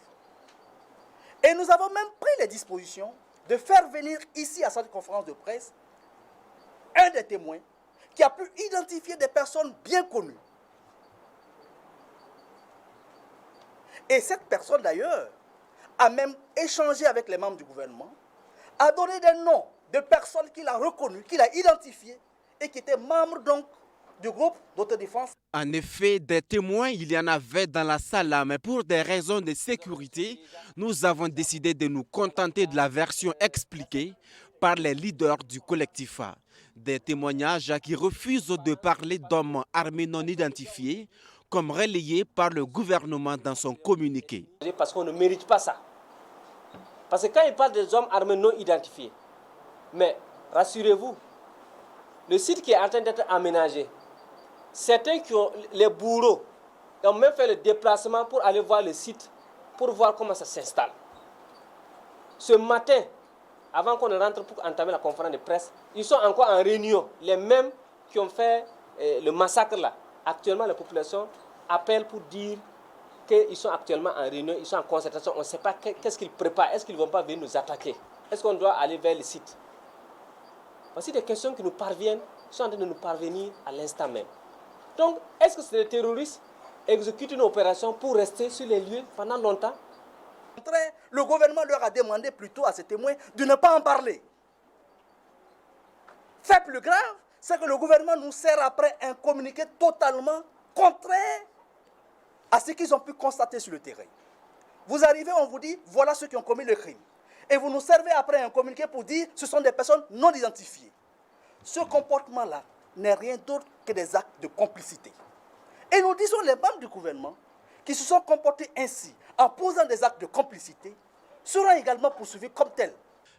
Et nous avons même pris les dispositions de faire venir ici à cette conférence de presse un des témoins qui a pu identifier des personnes bien connues. Et cette personne d'ailleurs a même échangé avec les membres du gouvernement, a donné des noms de personnes qu'il a reconnues, qu'il a identifiées et qui étaient membres donc du groupe d'autodéfense. En effet, des témoins, il y en avait dans la salle, mais pour des raisons de sécurité, nous avons décidé de nous contenter de la version expliquée par les leaders du collectif A. Des témoignages qui refusent de parler d'hommes armés non identifiés, comme relayé par le gouvernement dans son communiqué. Parce qu'on ne mérite pas ça. Parce que quand il parle des hommes armés non identifiés, mais rassurez-vous, le site qui est en train d'être aménagé, certains qui ont les bourreaux ont même fait le déplacement pour aller voir le site, pour voir comment ça s'installe. Ce matin, avant qu'on ne rentre pour entamer la conférence de presse, ils sont encore en réunion, les mêmes qui ont fait le massacre là. Actuellement, la population appelle pour dire qu'ils sont actuellement en réunion, ils sont en concertation, on ne sait pas qu'est-ce qu'ils préparent, est-ce qu'ils ne vont pas venir nous attaquer, est-ce qu'on doit aller vers le site. Voici des questions qui nous parviennent, sont en train de nous parvenir à l'instant même. Donc, est-ce que c'est des terroristes exécutent une opération pour rester sur les lieux pendant longtemps? Le gouvernement leur a demandé plutôt à ces témoins de ne pas en parler. Fait plus grave, c'est que le gouvernement nous sert après un communiqué totalement contraire à ce qu'ils ont pu constater sur le terrain. Vous arrivez, on vous dit, voilà ceux qui ont commis le crime. Et vous nous servez après un communiqué pour dire, ce sont des personnes non identifiées. Ce comportement-là n'est rien d'autre que des actes de complicité. Et nous disons, les membres du gouvernement qui se sont comportés ainsi, en posant des actes de complicité, seront également poursuivis comme tels.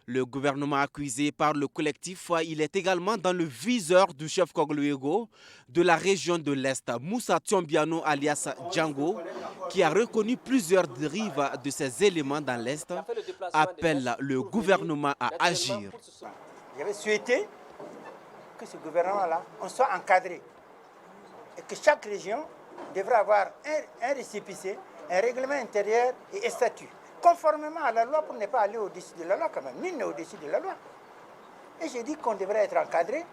Le gouvernement accusé par le collectif, il est également dans le viseur du chef Kogluego de la région de l'Est, Moussa Tiombiano alias Django, qui a reconnu plusieurs dérives de ces éléments dans l'Est, appelle le gouvernement à agir. J'avais souhaité que ce gouvernement-là, on soit encadré et que chaque région devrait avoir un récépissé, un règlement intérieur et un statut, conformément à la loi pour ne pas aller au-dessus de la loi quand même. Nul n'est au-dessus de la loi. Et j'ai dit qu'on devrait être encadré,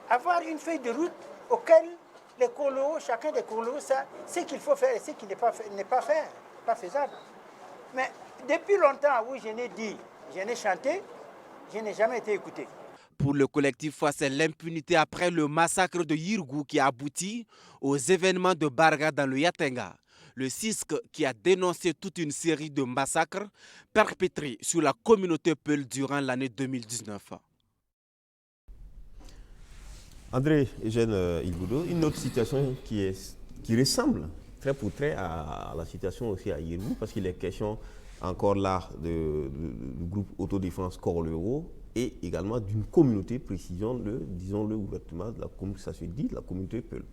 avoir une feuille de route auquel les colos, chacun des colos, sait ce qu'il faut faire et ce qu'il n'est pas faisable. Mais depuis longtemps, oui, je n'ai dit, je n'ai chanté, je n'ai jamais été écouté. Pour le collectif, c'est l'impunité après le massacre de Yirgou qui a abouti aux événements de Barga dans le Yatenga. Le CISC qui a dénoncé toute une série de massacres perpétrés sur la communauté Peul durant l'année 2019. André Eugène Ilboudo, une autre situation qui ressemble très pour trait à la situation aussi à Yirgou, parce qu'il est question encore là du groupe autodéfense Corlero et également d'une communauté, disons-le ouvertement, ça se dit, la communauté Peul.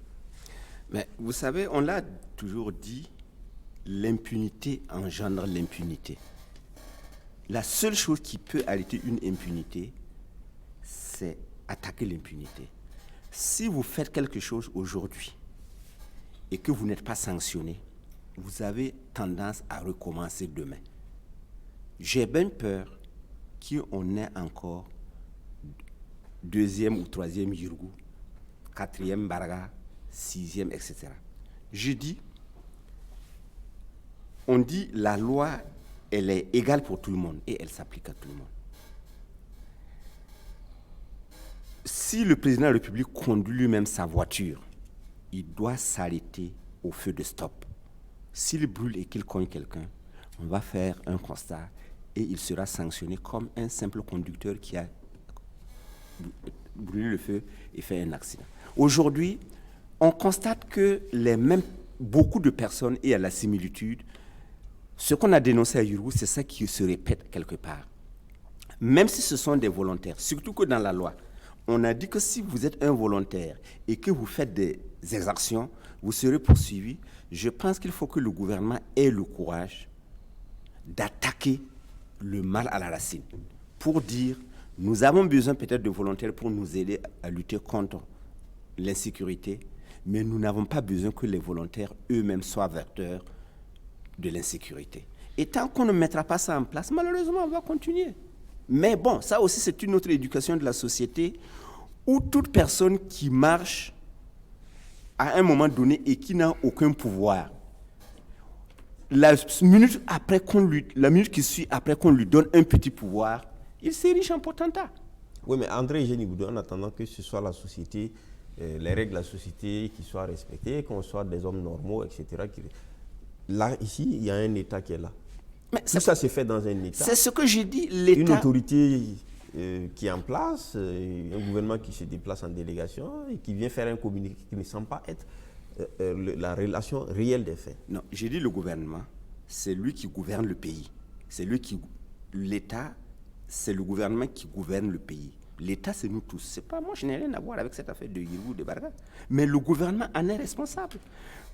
Mais vous savez, on l'a toujours dit, l'impunité engendre l'impunité. La seule chose qui peut arrêter une impunité, c'est attaquer l'impunité. Si vous faites quelque chose aujourd'hui et que vous n'êtes pas sanctionné, vous avez tendance à recommencer demain. J'ai bien peur qu'on ait encore deuxième ou troisième Yirgou, quatrième Barga, sixième, etc. Je dis, on dit la loi, elle est égale pour tout le monde et elle s'applique à tout le monde. Si le président de la République conduit lui-même sa voiture, il doit s'arrêter au feu de stop. S'il brûle et qu'il cogne quelqu'un, on va faire un constat et il sera sanctionné comme un simple conducteur qui a brûlé le feu et fait un accident. Aujourd'hui, on constate que beaucoup de personnes et à la similitude, ce qu'on a dénoncé à Yirgou, c'est ça qui se répète quelque part. Même si ce sont des volontaires, surtout que dans la loi, on a dit que si vous êtes un volontaire et que vous faites des exactions, vous serez poursuivi. Je pense qu'il faut que le gouvernement ait le courage d'attaquer le mal à la racine pour dire nous avons besoin peut-être de volontaires pour nous aider à lutter contre l'insécurité, mais nous n'avons pas besoin que les volontaires eux-mêmes soient vecteurs de l'insécurité. Et tant qu'on ne mettra pas ça en place, malheureusement, on va continuer. Mais bon, ça aussi, c'est une autre éducation de la société où toute personne qui marche à un moment donné et qui n'a aucun pouvoir, la minute qui suit après qu'on lui donne un petit pouvoir, il s'érige en potentat. Oui, mais André Géniboudou, en attendant que ce soit la société, les règles de la société qui soient respectées, qu'on soit des hommes normaux, etc. Là, ici, il y a un État qui est là. Mais tout ça se fait dans un État. C'est ce que j'ai dit, l'État... Une autorité qui est en place, un gouvernement qui se déplace en délégation et qui vient faire un communiqué qui ne semble pas être la relation réelle des faits. Non, j'ai dit le gouvernement, c'est lui qui gouverne le pays. C'est lui qui... L'État, c'est le gouvernement qui gouverne le pays. L'État, c'est nous tous. C'est pas moi, je n'ai rien à voir avec cette affaire de Yirgou, de Barga. Mais le gouvernement en est responsable.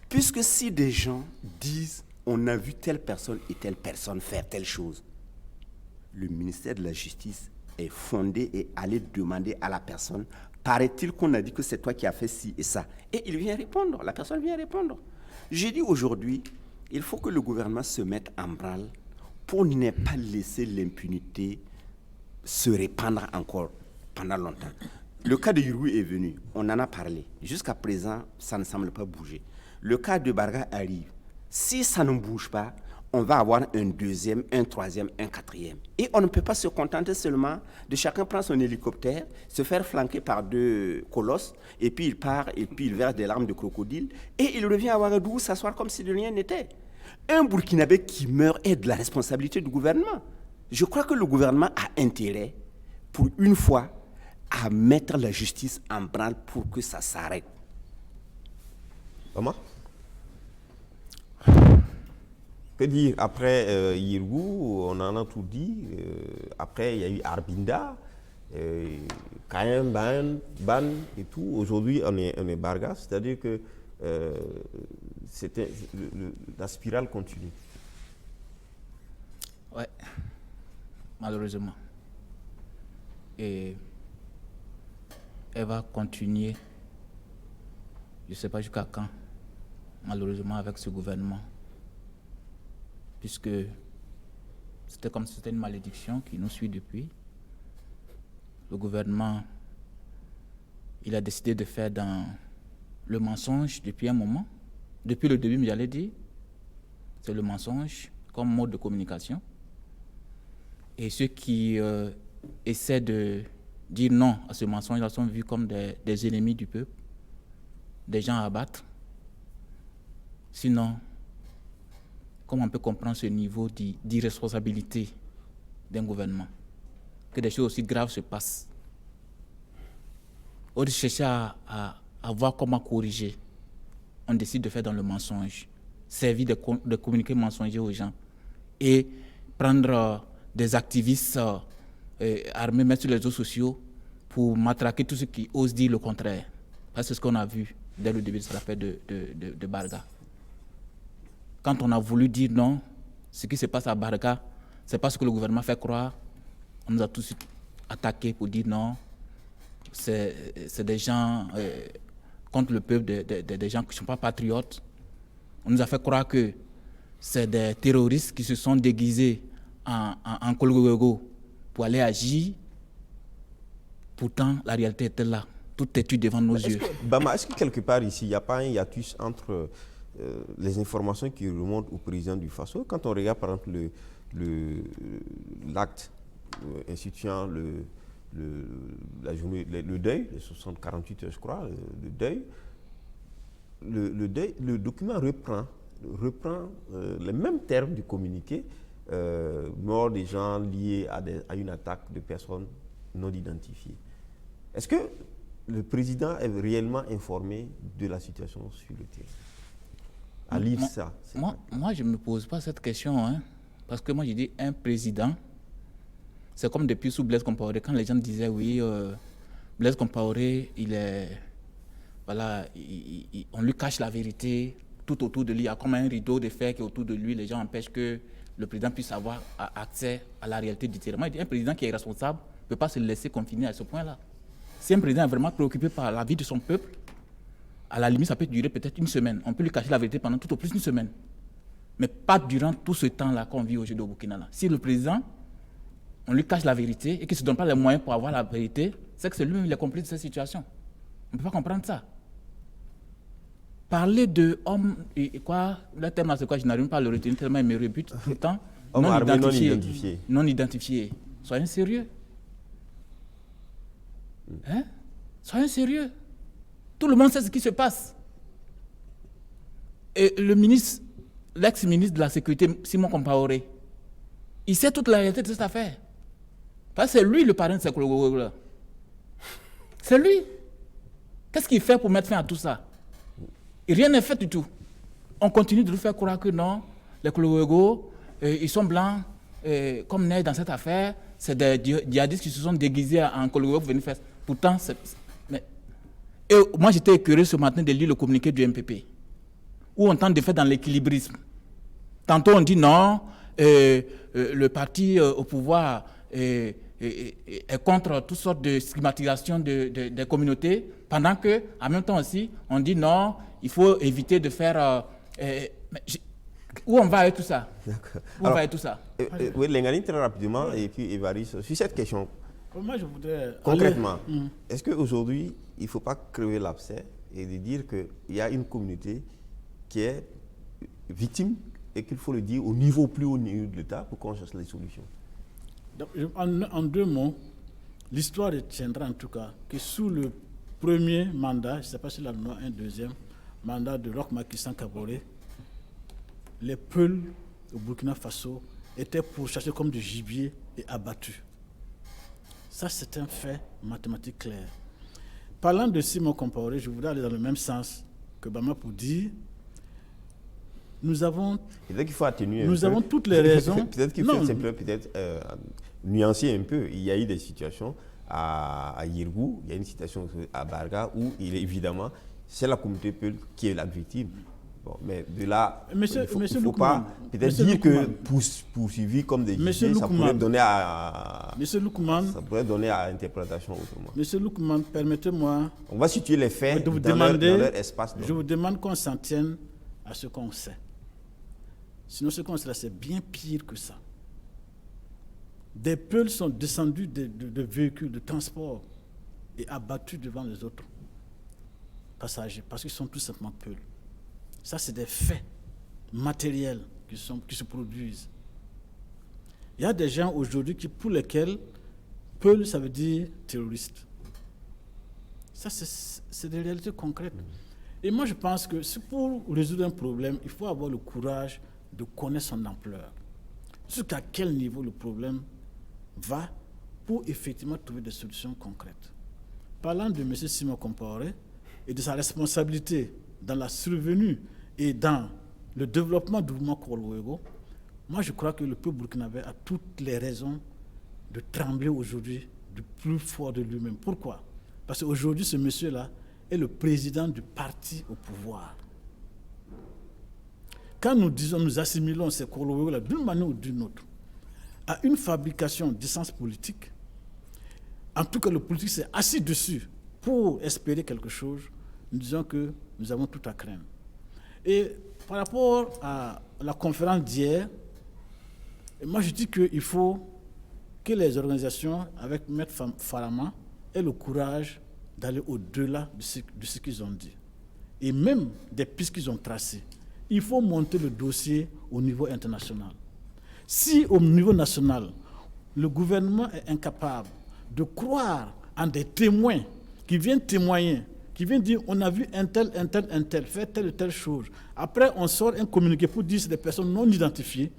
Puisque si des gens disent on a vu telle personne et telle personne faire telle chose, le ministère de la Justice est fondé et allé demander à la personne, paraît-il qu'on a dit que c'est toi qui as fait ci et ça. Et il vient répondre, la personne vient répondre. J'ai dit aujourd'hui, il faut que le gouvernement se mette en branle pour ne pas laisser l'impunité se répandre encore pendant longtemps. Le cas de Yirgou est venu, on en a parlé. Jusqu'à présent, ça ne semble pas bouger. Le cas de Barga arrive. Si ça ne bouge pas, on va avoir un deuxième, un troisième, un quatrième. Et on ne peut pas se contenter seulement de chacun prendre son hélicoptère, se faire flanquer par 2 colosses, et puis il part, et puis il verse des larmes de crocodile, et il revient à Ouagadougou s'asseoir comme si de rien n'était. Un Burkinabé qui meurt est de la responsabilité du gouvernement. Je crois que le gouvernement a intérêt, pour une fois, à mettre la justice en branle pour que ça s'arrête. Comment? Que dire après Yirgou, on en a tout dit. Après, il y a eu Arbinda, Kayen, Ban et tout. Aujourd'hui, on est Barga, c'est-à-dire que la spirale continue. Ouais, malheureusement. Et elle va continuer, je ne sais pas jusqu'à quand, malheureusement, avec ce gouvernement. Puisque c'était comme si c'était une malédiction qui nous suit depuis. Le gouvernement, il a décidé de faire dans le mensonge depuis un moment. Depuis le début, j'allais dire, c'est le mensonge comme mode de communication. Et ceux qui essaient de dire non à ce mensonge-là sont vus comme des ennemis du peuple, des gens à abattre. Sinon, comment on peut comprendre ce niveau d'irresponsabilité d'un gouvernement? Que des choses aussi graves se passent. Au lieu de chercher à voir comment corriger, on décide de faire dans le mensonge, servir de communiquer mensonger aux gens et prendre des activistes armés, mettre sur les réseaux sociaux pour matraquer tous ceux qui osent dire le contraire. C'est ce qu'on a vu dès le début de cette affaire de Barga. Quand on a voulu dire non, ce qui se passe à Barga, c'est pas ce que le gouvernement fait croire. On nous a tout de suite attaqués pour dire non. C'est des gens contre le peuple, des gens qui ne sont pas patriotes. On nous a fait croire que c'est des terroristes qui se sont déguisés en Kologogo pour aller agir. Pourtant, la réalité était là. Tout est devant nos yeux. Bama, est-ce que quelque part ici, il n'y a pas un hiatus entre les informations qui remontent au président du Faso? Quand on regarde par exemple l'acte instituant la journée, le deuil, les 48 heures je crois, le deuil, le document reprend les mêmes termes du communiqué, mort des gens liés à une attaque de personnes non identifiées. Est-ce que le président est réellement informé de la situation sur le terrain? À lire ça. Moi, je ne me pose pas cette question, hein, parce que moi, je dis un président, c'est comme depuis sous Blaise Compaoré, quand les gens disaient oui, Blaise Compaoré, il est, voilà, on lui cache la vérité tout autour de lui, il y a comme un rideau de fer qui est autour de lui, les gens empêchent que le président puisse avoir accès à la réalité du terrain. Moi, je dis un président qui est responsable ne peut pas se laisser confiner à ce point-là. Si un président est vraiment préoccupé par la vie de son peuple, à la limite, ça peut durer peut-être une semaine. On peut lui cacher la vérité pendant tout au plus une semaine. Mais pas durant tout ce temps-là qu'on vit aujourd'hui au Burkina. Là. Si le président, on lui cache la vérité et qu'il ne se donne pas les moyens pour avoir la vérité, c'est que c'est lui-même qui est complice de cette situation. On ne peut pas comprendre ça. Parler de hommes, et quoi, le terme là, c'est quoi? Je n'arrive pas à le retenir tellement il me rebute tout le temps. Hommes armés non identifiés. Non identifiés. Soyez sérieux. Hein? Soyons sérieux. Tout le monde sait ce qui se passe. Et le ministre, l'ex-ministre de la Sécurité, Simon Compaoré, il sait toute la réalité de cette affaire. Parce que c'est lui le parrain de ces Koulougougou-là. C'est lui. Qu'est-ce qu'il fait pour mettre fin à tout ça? Et rien n'est fait du tout. On continue de lui faire croire que non, les Koulougougou, ils sont blancs, comme neige dans cette affaire. C'est des djihadistes qui se sont déguisés en Koulougougou pour venir faire. Pourtant, et moi j'étais écœuré ce matin de lire le communiqué du MPP, où on tente de faire dans l'équilibrisme. Tantôt on dit non, le parti au pouvoir est contre toutes sortes de stigmatisation des communautés, pendant que, en même temps aussi, on dit non, il faut éviter de faire. Où on va avec tout ça? Où on va avec tout ça? Oui, Lengani, très rapidement, et puis Évariste, sur cette question. Moi, je voudrais Concrètement, est-ce qu'aujourd'hui, il ne faut pas crever l'abcès et de dire qu'il y a une communauté qui est victime et qu'il faut le dire au niveau plus haut niveau de l'État pour qu'on cherche les solutions? Donc, en 2 mots, l'histoire retiendra en tout cas que sous le premier mandat, je ne sais pas si la loi un deuxième, mandat de Roch Macky Kaboré, les Peuls au Burkina Faso étaient pourchassés comme du gibier et abattus. Ça, c'est un fait mathématique clair. Parlant de Simon Compaoré, je voudrais aller dans le même sens que Bama pour dire nous avons toutes les raisons. Peut-être qu'il faut simplement nuancer un peu. Il y a eu des situations à Yirgou, il y a une situation à Barga où évidemment c'est la communauté Peul qui est la victime. Bon, mais de là, il ne faut pas peut-être dire que poursuivi comme des gibiers, ça pourrait donner à interprétation autrement. Monsieur Loukman, permettez-moi. On va situer les faits dans leur espace. Je vous demande qu'on s'en tienne à ce qu'on sait. Sinon, ce qu'on sait là, c'est bien pire que ça. Des Peuls sont descendus de véhicules de transport et abattus devant les autres passagers parce qu'ils sont tout simplement Peuls. Ça, c'est des faits matériels qui se produisent. Il y a des gens aujourd'hui pour lesquels Peul, ça veut dire terroriste. Ça, c'est des réalités concrètes. Et moi, je pense que pour résoudre un problème, il faut avoir le courage de connaître son ampleur. Jusqu'à quel niveau le problème va pour effectivement trouver des solutions concrètes. Parlant de M. Simon Compaoré et de sa responsabilité dans la survenue et dans le développement du mouvement Koulougougou, moi je crois que le peuple burkinabé a toutes les raisons de trembler aujourd'hui du plus fort de lui-même. Pourquoi? Parce qu'aujourd'hui, ce monsieur-là est le président du parti au pouvoir. Quand nous assimilons ces Koulougougou-là d'une manière ou d'une autre à une fabrication d'essence politique, en tout cas le politique s'est assis dessus pour espérer quelque chose, nous disons que nous avons tout à craindre. Et par rapport à la conférence d'hier, moi je dis qu'il faut que les organisations, avec Maître Farama, aient le courage d'aller au-delà de ce qu'ils ont dit. Et même des pistes qu'ils ont tracées. Il faut monter le dossier au niveau international. Si au niveau national, le gouvernement est incapable de croire en des témoins qui viennent témoigner, qui viennent dire on a vu un tel faire telle ou telle chose. Après, on sort un communiqué pour dire que c'est des personnes non identifiées.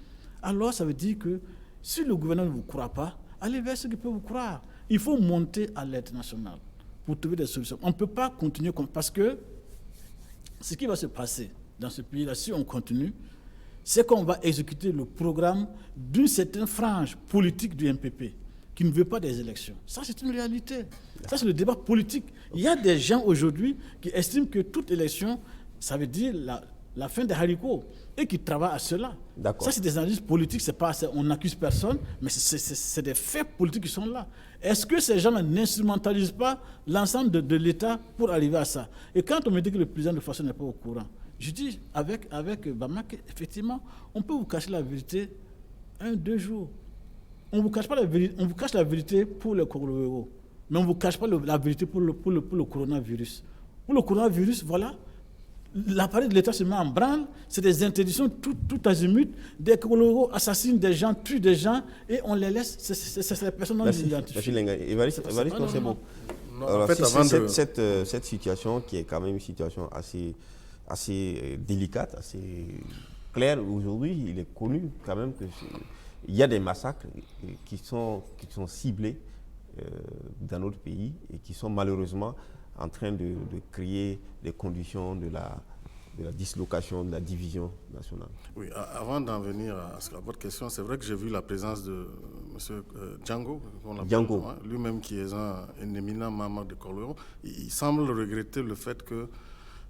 Alors, ça veut dire que si le gouvernement ne vous croit pas, allez vers ceux qui peuvent vous croire. Il faut monter à l'international pour trouver des solutions. On ne peut pas continuer comme... Parce que ce qui va se passer dans ce pays-là, si on continue, c'est qu'on va exécuter le programme d'une certaine frange politique du MPP qui ne veut pas des élections. Ça, c'est une réalité. Ça, c'est le débat politique. Il y a des gens aujourd'hui qui estiment que toute élection, ça veut dire la fin des haricots et qui travaillent à cela. Ça, c'est des analyses politiques. On n'accuse personne, mais c'est des faits politiques qui sont là. Est-ce que ces gens-là n'instrumentalisent pas l'ensemble de l'État pour arriver à ça? Et quand on me dit que le président de façon n'est pas au courant, je dis avec Bamak, effectivement, on peut vous cacher la vérité 1-2 jours. On vous cache la vérité pour le Koulougougou, mais on ne vous cache pas la vérité pour le coronavirus. Pour le coronavirus, voilà, l'appareil de l'État se met en branle, c'est des interdictions tout azimut, des Koulougougou assassinent des gens, tuent des gens, et on les laisse, c'est les personnes non identifiées. Évariste, c'est bon. Non, Alors, en fait, cette situation qui est quand même une situation assez délicate, assez claire aujourd'hui, il est connu quand même qu'il y a des massacres qui sont ciblés dans notre pays et qui sont malheureusement en train de créer des conditions de la dislocation, de la division nationale. Oui, avant d'en venir à votre question, c'est vrai que j'ai vu la présence de M. Django, lui-même qui est un éminent membre de Korlero. Il semble regretter le fait que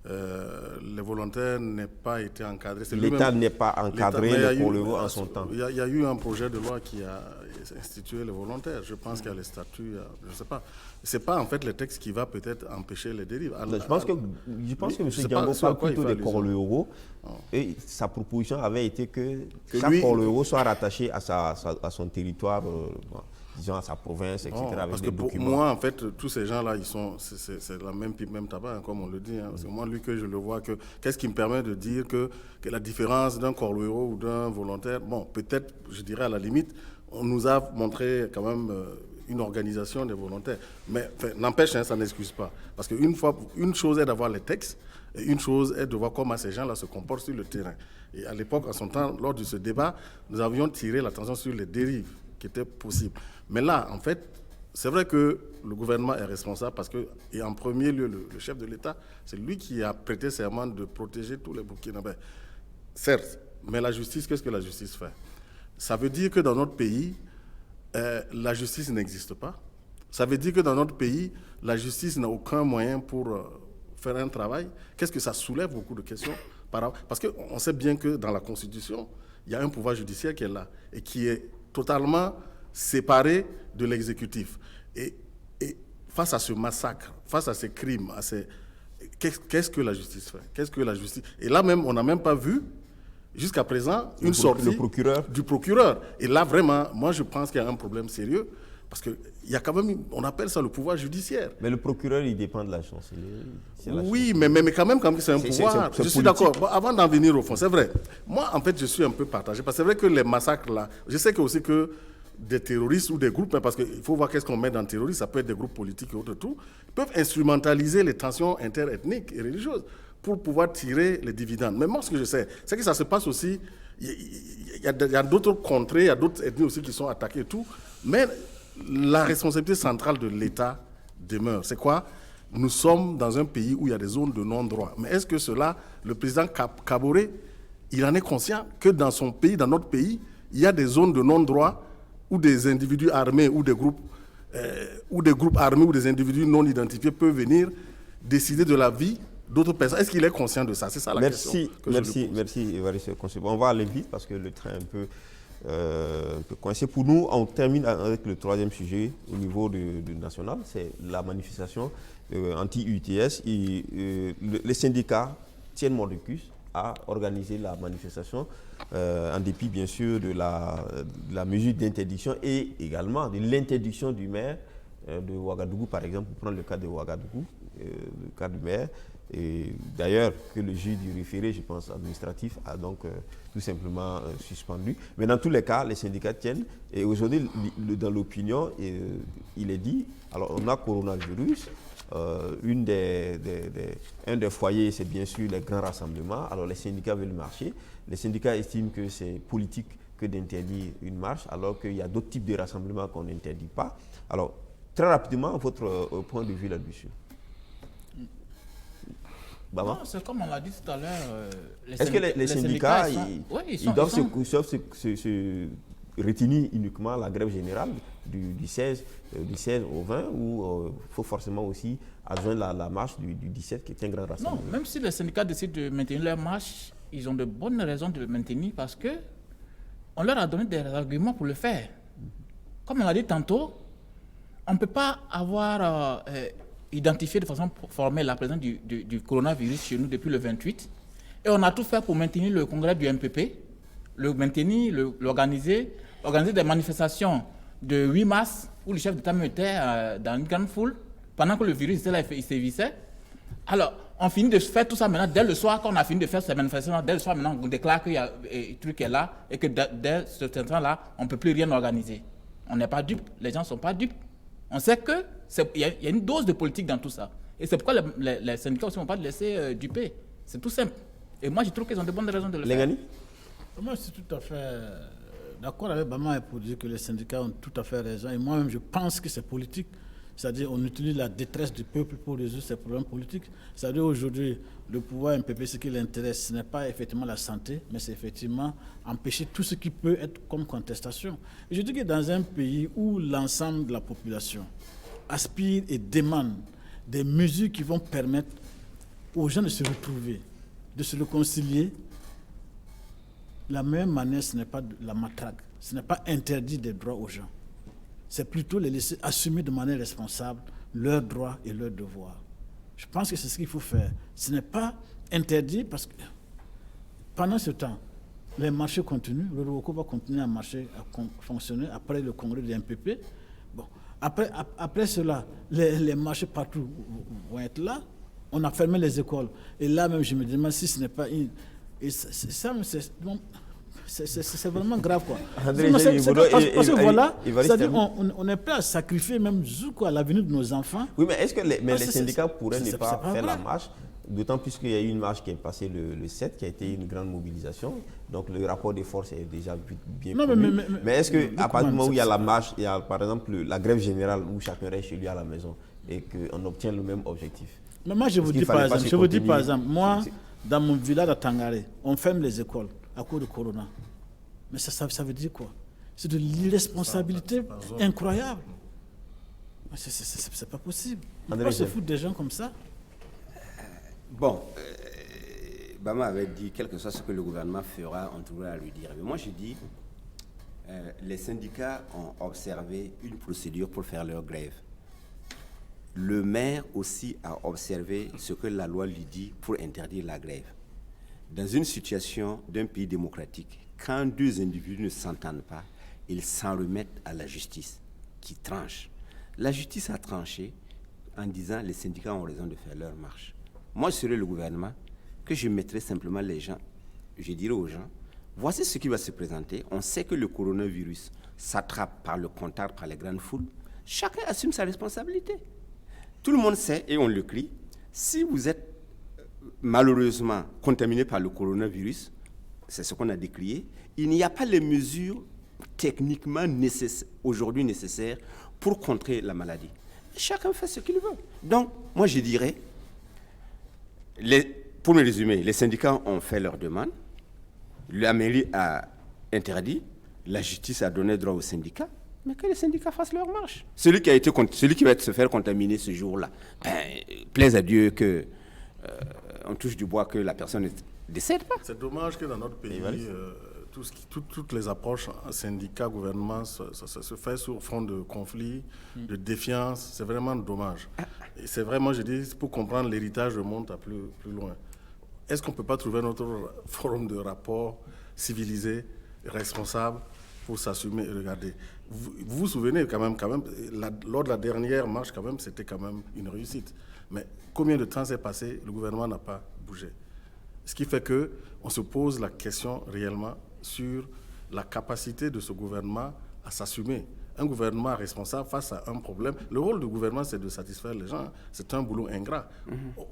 les volontaires n'aient pas été encadrés. L'État n'est pas encadré le Korlero en son temps. Il y a eu un projet de loi qui a institué les volontaires. Je pense qu'il y a les statuts, je ne sais pas. Ce n'est pas en fait le texte qui va peut-être empêcher les dérives. Je pense que M. Django parle plutôt des Korlero et sa proposition avait été que chaque Korlero soit rattaché à son territoire, disons à sa province, etc. Non, parce que pour moi, en fait, tous ces gens-là, c'est la même tabac, comme on le dit. C'est moi, lui, que je le vois. Qu'est-ce qui me permet de dire que la différence d'un Korlero ou d'un volontaire, bon, peut-être, je dirais à la limite, on nous a montré quand même une organisation des volontaires. Mais n'empêche, ça n'excuse pas. Parce qu'une chose est d'avoir les textes, et une chose est de voir comment ces gens-là se comportent sur le terrain. Et à l'époque, en son temps, lors de ce débat, nous avions tiré l'attention sur les dérives qui étaient possibles. Mais là, en fait, c'est vrai que le gouvernement est responsable parce que, et en premier lieu, le chef de l'État, c'est lui qui a prêté serment de protéger tous les Burkinabés. Certes, mais la justice, qu'est-ce que la justice fait? Ça veut dire que dans notre pays, la justice n'existe pas. Ça veut dire que dans notre pays, la justice n'a aucun moyen pour faire un travail. Qu'est-ce que ça soulève? Beaucoup de questions. Parce qu'on sait bien que dans la Constitution, il y a un pouvoir judiciaire qui est là et qui est totalement séparé de l'exécutif. Et face à ce massacre, face à ces crimes, qu'est-ce que la justice fait? Qu'est-ce que la justice... Et là même, on n'a même pas vu, jusqu'à présent, une sortie du procureur. Et là, vraiment, moi, je pense qu'il y a un problème sérieux. Parce qu'il y a quand même, on appelle ça le pouvoir judiciaire. Mais le procureur, il dépend de la chancellerie. Oui, mais quand même c'est un pouvoir. Je suis d'accord. Bon, avant d'en venir au fond, c'est vrai. Moi, en fait, je suis un peu partagé. Parce que c'est vrai que les massacres, là, je sais que aussi que des terroristes ou des groupes, parce qu'il faut voir qu'est-ce qu'on met dans le terrorisme, ça peut être des groupes politiques et autres, tout, peuvent instrumentaliser les tensions interethniques et religieuses pour pouvoir tirer les dividendes. Mais moi, ce que je sais, c'est que ça se passe aussi, il y a d'autres contrées, il y a d'autres ethnies aussi qui sont attaquées et tout, mais la responsabilité centrale de l'État demeure. C'est quoi? Nous sommes dans un pays où il y a des zones de non-droit. Mais est-ce que cela, le président Kaboré, il en est conscient que dans son pays, dans notre pays, il y a des zones de non-droit où des individus armés ou des groupes armés ou des individus non identifiés peuvent venir décider de la vie d'autres personnes? Est-ce qu'il est conscient de ça? C'est ça la question que je lui pose. Merci, Évariste. On va aller vite parce que le train est un peu coincé. Pour nous, on termine avec le troisième sujet au niveau du national, c'est la manifestation anti-UTS. Les syndicats tiennent mordicus à organiser la manifestation en dépit bien sûr de la mesure d'interdiction et également de l'interdiction du maire de Ouagadougou, par exemple, pour prendre le cas de Ouagadougou, le cas du maire. Et d'ailleurs, que le juge du référé, je pense, administratif, a donc tout simplement suspendu. Mais dans tous les cas, les syndicats tiennent. Et aujourd'hui, dans l'opinion, il est dit, alors on a coronavirus, un des foyers, c'est bien sûr les grands rassemblements. Alors les syndicats veulent marcher. Les syndicats estiment que c'est politique que d'interdire une marche, alors qu'il y a d'autres types de rassemblements qu'on n'interdit pas. Alors, très rapidement, votre point de vue là-dessus. C'est comme on l'a dit tout à l'heure. Est-ce que les syndicats ils doivent se retenir uniquement la grève générale du 16 au 20 ou il faut forcément aussi adjoindre la marche du 17 qui est un grand rassemblement? Non, même si les syndicats décident de maintenir leur marche, ils ont de bonnes raisons de le maintenir parce qu'on leur a donné des arguments pour le faire. Comme on l'a dit tantôt, on ne peut pas avoir identifié de façon formelle la présence du coronavirus chez nous depuis le 28 et on a tout fait pour maintenir le congrès du MPP, organiser des manifestations de 8 mars où le chef d'État était dans une grande foule pendant que le virus était là, il sévissait. Alors, on finit de faire tout ça maintenant. Dès le soir, quand on a fini de faire ces manifestations, dès le soir, maintenant, on déclare qu'il y a un truc qui est là et que dès ce temps-là, on ne peut plus rien organiser. On n'est pas dupes, les gens ne sont pas dupes. On sait qu'il y a une dose de politique dans tout ça. Et c'est pourquoi les syndicats aussi ne vont pas laisser duper. C'est tout simple. Et moi, je trouve qu'ils ont de bonnes raisons de le faire. Moi, je suis tout à fait d'accord avec Bama pour dire que les syndicats ont tout à fait raison. Et moi-même, je pense que c'est politique. C'est-à-dire on utilise la détresse du peuple pour résoudre ces problèmes politiques. C'est-à-dire aujourd'hui, le pouvoir MPP, ce qui l'intéresse, ce n'est pas effectivement la santé, mais c'est effectivement empêcher tout ce qui peut être comme contestation. Et je dis que dans un pays où l'ensemble de la population aspire et demande des mesures qui vont permettre aux gens de se retrouver, de se réconcilier, la meilleure manière, ce n'est pas la matraque, ce n'est pas interdire des droits aux gens. C'est plutôt les laisser assumer de manière responsable leurs droits et leurs devoirs. Je pense que c'est ce qu'il faut faire. Ce n'est pas interdit parce que pendant ce temps, les marchés continuent, le ROCO va continuer à marcher, à fonctionner après le congrès du MPP. Bon, après cela, les marchés partout vont être là. On a fermé les écoles. Et là même, je me demande si ce n'est pas une... Et c'est vraiment grave, quoi. Parce que voilà, c'est-à-dire on est prêt à sacrifier même à l'avenir de nos enfants. Oui, mais est-ce que les syndicats pourraient ne pas faire la marche, d'autant plus qu'il y a eu une marche qui est passée le 7, qui a été une grande mobilisation, donc le rapport des forces est déjà bien connu. Mais est-ce qu'à partir du moment où il y a la marche, il y a par exemple la grève générale où chacun reste chez lui à la maison et qu'on obtient le même objectif? Mais moi, je vous dis par exemple, moi, dans mon village à Tangaré, on ferme les écoles à cause de Corona. Mais ça veut dire quoi? C'est de l'irresponsabilité incroyable. C'est pas possible. On ne peut pas se foutre des gens comme ça. Bon, Bama avait dit, quel que soit ce que le gouvernement fera, on trouvera à lui dire. Mais moi, je dis, les syndicats ont observé une procédure pour faire leur grève. Le maire aussi a observé ce que la loi lui dit pour interdire la grève. Dans une situation d'un pays démocratique, quand deux individus ne s'entendent pas, ils s'en remettent à la justice, qui tranche. La justice a tranché en disant les syndicats ont raison de faire leur marche. Moi, je serais le gouvernement, que je mettrais simplement les gens, je dirais aux gens, voici ce qui va se présenter. On sait que le coronavirus s'attrape par le contact, par les grandes foules. Chacun assume sa responsabilité. Tout le monde sait, et on le crie, si vous êtes malheureusement contaminé par le coronavirus, c'est ce qu'on a décrié, il n'y a pas les mesures techniquement aujourd'hui nécessaires pour contrer la maladie. Chacun fait ce qu'il veut. Donc, moi je dirais, pour me résumer, les syndicats ont fait leur demande, la mairie a interdit, la justice a donné droit aux syndicats, mais que les syndicats fassent leur marche. Celui qui va se faire contaminer ce jour-là, plaise à Dieu que on touche du bois que la personne ne décède pas. C'est dommage que dans notre pays, toutes les approches syndicats, gouvernement, ça se fait sur fond de conflit, de défiance. C'est vraiment dommage. Et c'est vraiment, je dis, pour comprendre l'héritage remonte à plus loin. Est-ce qu'on ne peut pas trouver notre forme de rapport civilisé, responsable, pour s'assumer et regarder? Vous vous souvenez quand même lors de la dernière marche, quand même, c'était quand même une réussite. Mais combien de temps s'est passé? Le gouvernement n'a pas bougé. Ce qui fait qu'on se pose la question réellement sur la capacité de ce gouvernement à s'assumer. Un gouvernement responsable face à un problème. Le rôle du gouvernement, c'est de satisfaire les gens. C'est un boulot ingrat.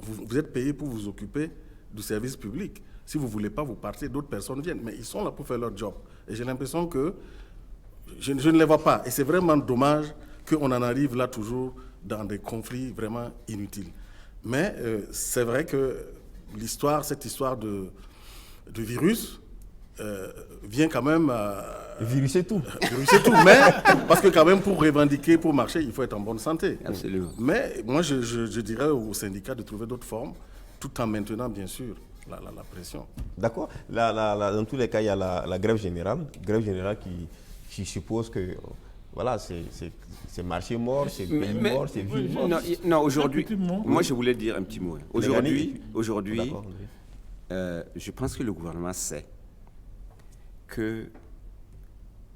Vous êtes payé pour vous occuper du service public. Si vous ne voulez pas, vous partez, d'autres personnes viennent. Mais ils sont là pour faire leur job. Et j'ai l'impression que je ne les vois pas. Et c'est vraiment dommage qu'on en arrive là toujours dans des conflits vraiment inutiles. Mais c'est vrai que cette histoire de virus vient quand même... viruser tout. Viruser tout, mais parce que quand même pour revendiquer, pour marcher, il faut être en bonne santé. Absolument. Mais moi, je dirais aux syndicats de trouver d'autres formes, tout en maintenant, bien sûr, la pression. D'accord. Dans tous les cas, il y a la grève générale qui suppose que... Voilà, c'est marché mort, c'est pays mort, c'est ville mort. Non, aujourd'hui, moi je voulais dire un petit mot. Aujourd'hui, je pense que le gouvernement sait que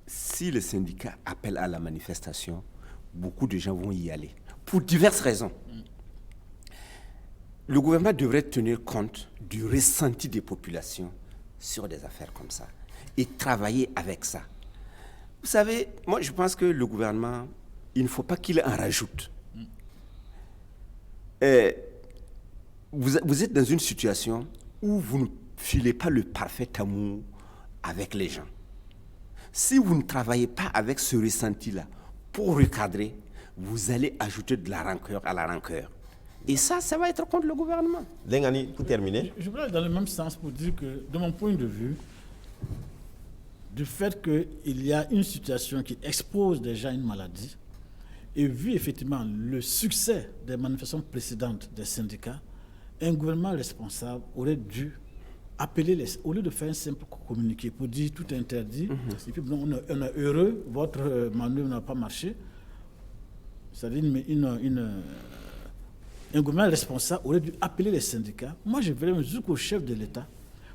si les syndicats appellent à la manifestation, beaucoup de gens vont y aller, pour diverses raisons. Le gouvernement devrait tenir compte du ressenti des populations sur des affaires comme ça et travailler avec ça. Vous savez, moi je pense que le gouvernement il ne faut pas qu'il en rajoute. Et vous êtes dans une situation où vous ne filez pas le parfait amour avec les gens. Si vous ne travaillez pas avec ce ressenti-là pour recadrer, vous allez ajouter de la rancœur à la rancœur. Et ça va être contre le gouvernement. Lengani, pour terminer. Je voudrais aller dans le même sens pour dire que, de mon point de vue, du fait qu'il y a une situation qui expose déjà une maladie, et vu effectivement le succès des manifestations précédentes des syndicats, un gouvernement responsable aurait dû appeler, au lieu de faire un simple communiqué pour dire tout est interdit, et puis on est heureux, votre manœuvre n'a pas marché. C'est-à-dire un gouvernement responsable aurait dû appeler les syndicats. Moi, je vais jusqu'au chef de l'État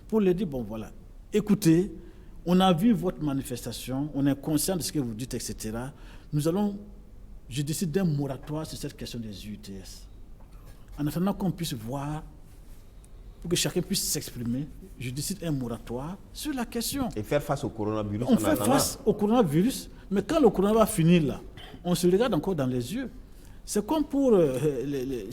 pour lui dire, bon voilà, écoutez, on a vu votre manifestation, on est conscient de ce que vous dites, etc. Nous allons, je décide d'un moratoire sur cette question des UTS. En attendant qu'on puisse voir, pour que chacun puisse s'exprimer, je décide un moratoire sur la question. Et faire face au coronavirus. On fait face au coronavirus, mais quand le corona va finir là, on se regarde encore dans les yeux. C'est comme pour le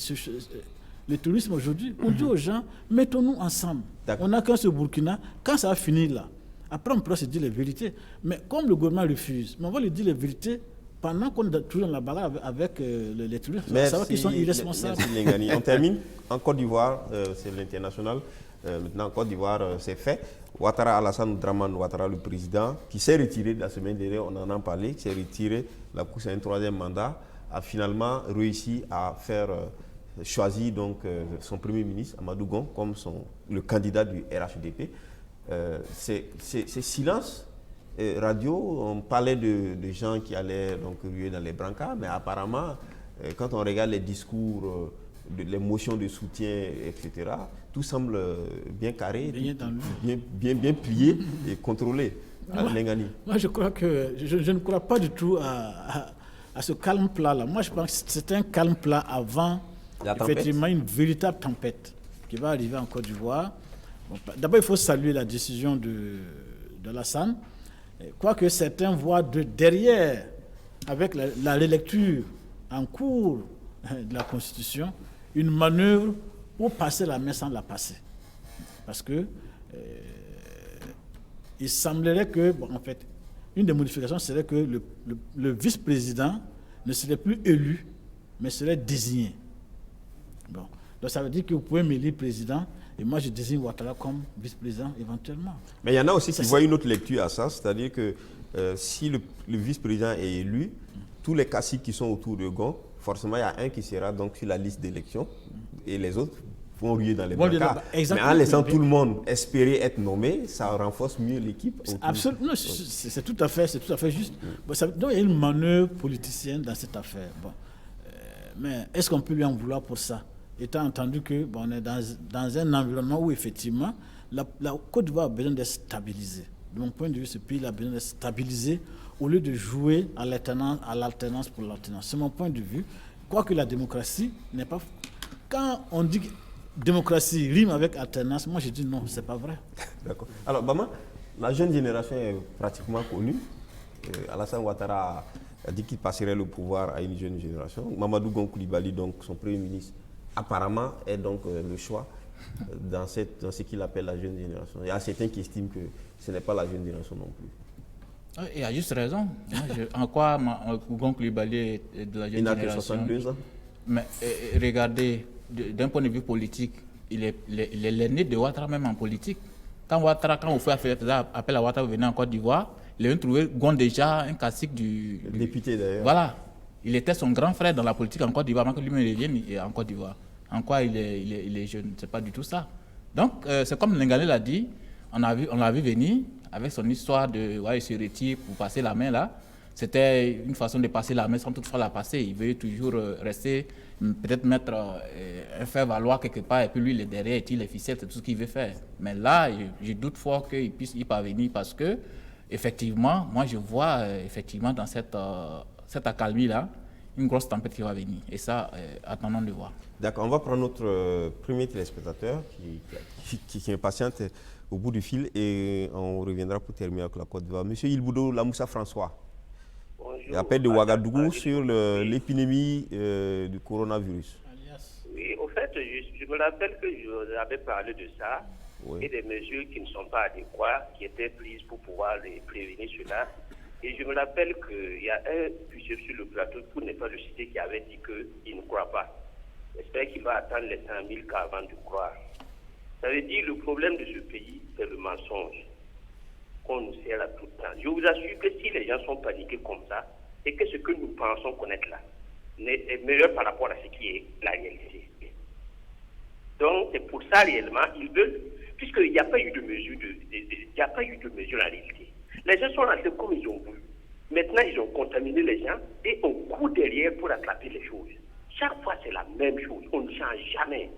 tourisme aujourd'hui. On dit aux gens, mettons-nous ensemble. On n'a qu'un seul Burkina. Quand ça va finir là, après on pourra se dire les vérités. Mais comme le gouvernement refuse, on va lui dire les vérités pendant qu'on est toujours dans la bagarre avec les touristes. Merci, savoir qu'ils sont irresponsables. Merci Lengani. On termine. En Côte d'Ivoire, c'est l'international. Maintenant, en Côte d'Ivoire, c'est fait. Ouattara, Alassane Dramane Ouattara, le président, qui s'est retiré de la semaine dernière, on en a parlé, qui s'est retiré, la course à un troisième mandat, a finalement réussi à faire choisir donc, son premier ministre, Amadou Gon, comme le candidat du RHDP. C'est silence radio, on parlait de gens qui allaient donc ruer dans les brancards, mais apparemment, quand on regarde les discours, les motions de soutien, etc., tout semble bien carré, bien plié et contrôlé. Moi, je crois que je ne crois pas du tout à ce calme plat-là. Moi, je pense que c'est un calme plat avant, effectivement, une véritable tempête qui va arriver en Côte d'Ivoire. Bon, d'abord, il faut saluer la décision de Alassane. Quoique certains voient de derrière, avec la relecture en cours de la Constitution, une manœuvre pour passer la main sans la passer. Parce que il semblerait que, bon, en fait, une des modifications serait que le vice-président ne serait plus élu, mais serait désigné. Bon. Donc ça veut dire que vous pouvez m'élire président, et moi je désigne Ouattara comme vice-président éventuellement. Mais il y en a aussi qui voient une autre lecture à ça, c'est-à-dire que si le vice-président est élu, tous les caciques qui sont autour de Gon, forcément il y a un qui sera donc sur la liste d'élection, et les autres vont ruer dans les brancards. Mais en laissant tout le monde espérer être nommé, ça renforce mieux l'équipe. Absolument, c'est tout à fait juste. Bon, donc il y a une manœuvre politicienne dans cette affaire. Bon. Mais est-ce qu'on peut lui en vouloir pour ça? Étant entendu que on est dans un environnement où effectivement la Côte d'Ivoire a besoin d'être stabilisée. De mon point de vue, ce pays a besoin d'être stabilisé au lieu de jouer à l'alternance pour l'alternance. C'est mon point de vue. Quoique la démocratie n'est pas... Quand on dit que démocratie rime avec alternance, moi je dis non, c'est pas vrai. D'accord. Alors, Bama, la jeune génération est pratiquement connue. Alassane Ouattara a dit qu'il passerait le pouvoir à une jeune génération. Mamadou Gon Coulibaly, donc son premier ministre, apparemment est donc le choix dans ce qu'il appelle la jeune génération. Il y a certains qui estiment que ce n'est pas la jeune génération non plus. Il a juste raison. En quoi Gon Coulibaly est de la jeune génération? Il n'a que 62 ans. Mais regardez, d'un point de vue politique, il est l'aîné de Ouattara même en politique. Quand vous faites appel à Ouattara, vous venez en Côte d'Ivoire, il a trouvé Gon déjà un cacique du... député d'ailleurs. Voilà. Il était son grand frère dans la politique en Côte d'Ivoire, avant que lui-même revienne en Côte d'Ivoire. En quoi il est jeune? C'est pas du tout ça. Donc, c'est comme Lengani l'a dit, on l'a vu venir avec son histoire de... Ouais, il se retire pour passer la main là. C'était une façon de passer la main sans toutefois la passer. Il veut toujours rester, peut-être mettre un faire-valoir quelque part, et puis lui, il est derrière, et il est ficelle, c'est tout ce qu'il veut faire. Mais là, je doute fort qu'il puisse y parvenir parce que, effectivement, moi, je vois effectivement dans cette accalmie-là, une grosse tempête qui va venir. Et ça, attendons de voir. D'accord, on va prendre notre premier téléspectateur qui est impatiente au bout du fil et on reviendra pour terminer avec la Côte d'Ivoire. Monsieur Ilboudo Lamoussa François, Il appelle de Ouagadougou sur l'épidémie du coronavirus. Oui, au fait, je me rappelle que je vous avais parlé de ça et des mesures qui ne sont pas adéquates, qui étaient prises pour pouvoir prévenir cela. Et je me rappelle qu'il y a un puissant sur le plateau, pour ne pas le citer, qui avait dit qu'il ne croit pas. J'espère qu'il va attendre les 100 000 cas avant de croire. Ça veut dire que le problème de ce pays, c'est le mensonge qu'on nous sert à tout le temps. Je vous assure que si les gens sont paniqués comme ça, c'est que ce que nous pensons connaître là est meilleur par rapport à ce qui est la réalité. Donc, c'est pour ça, réellement, ils veulent, puisqu'il n'y a pas eu de mesure, il n'y a pas eu de mesure en réalité. Les gens sont rentrés comme ils ont voulu. Maintenant, ils ont contaminé les gens et on court derrière pour attraper les choses. Chaque fois, c'est la même chose. On ne change jamais.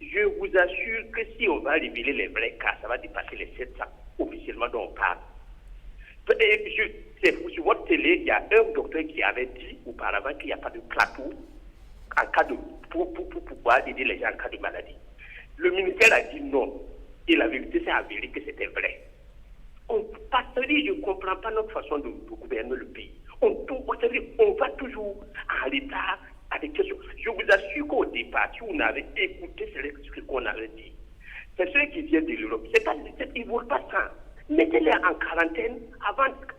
Je vous assure que si on va révéler les vrais cas, ça va dépasser les 700 officiellement dont on parle. Sur votre télé, il y a un docteur qui avait dit auparavant qu'il n'y a pas de plateau en cas de, pour pouvoir aider les gens en cas de maladie. Le ministère a dit non. Et la vérité s'est avérée que c'était vrai. Je ne comprends pas notre façon de gouverner le pays. On va toujours en retard avec quelque chose. Je vous assure qu'au départ, si on avait écouté ce qu'on avait dit, c'est ceux qui viennent de l'Europe. Ils ne veulent pas ça. Mettez-les en quarantaine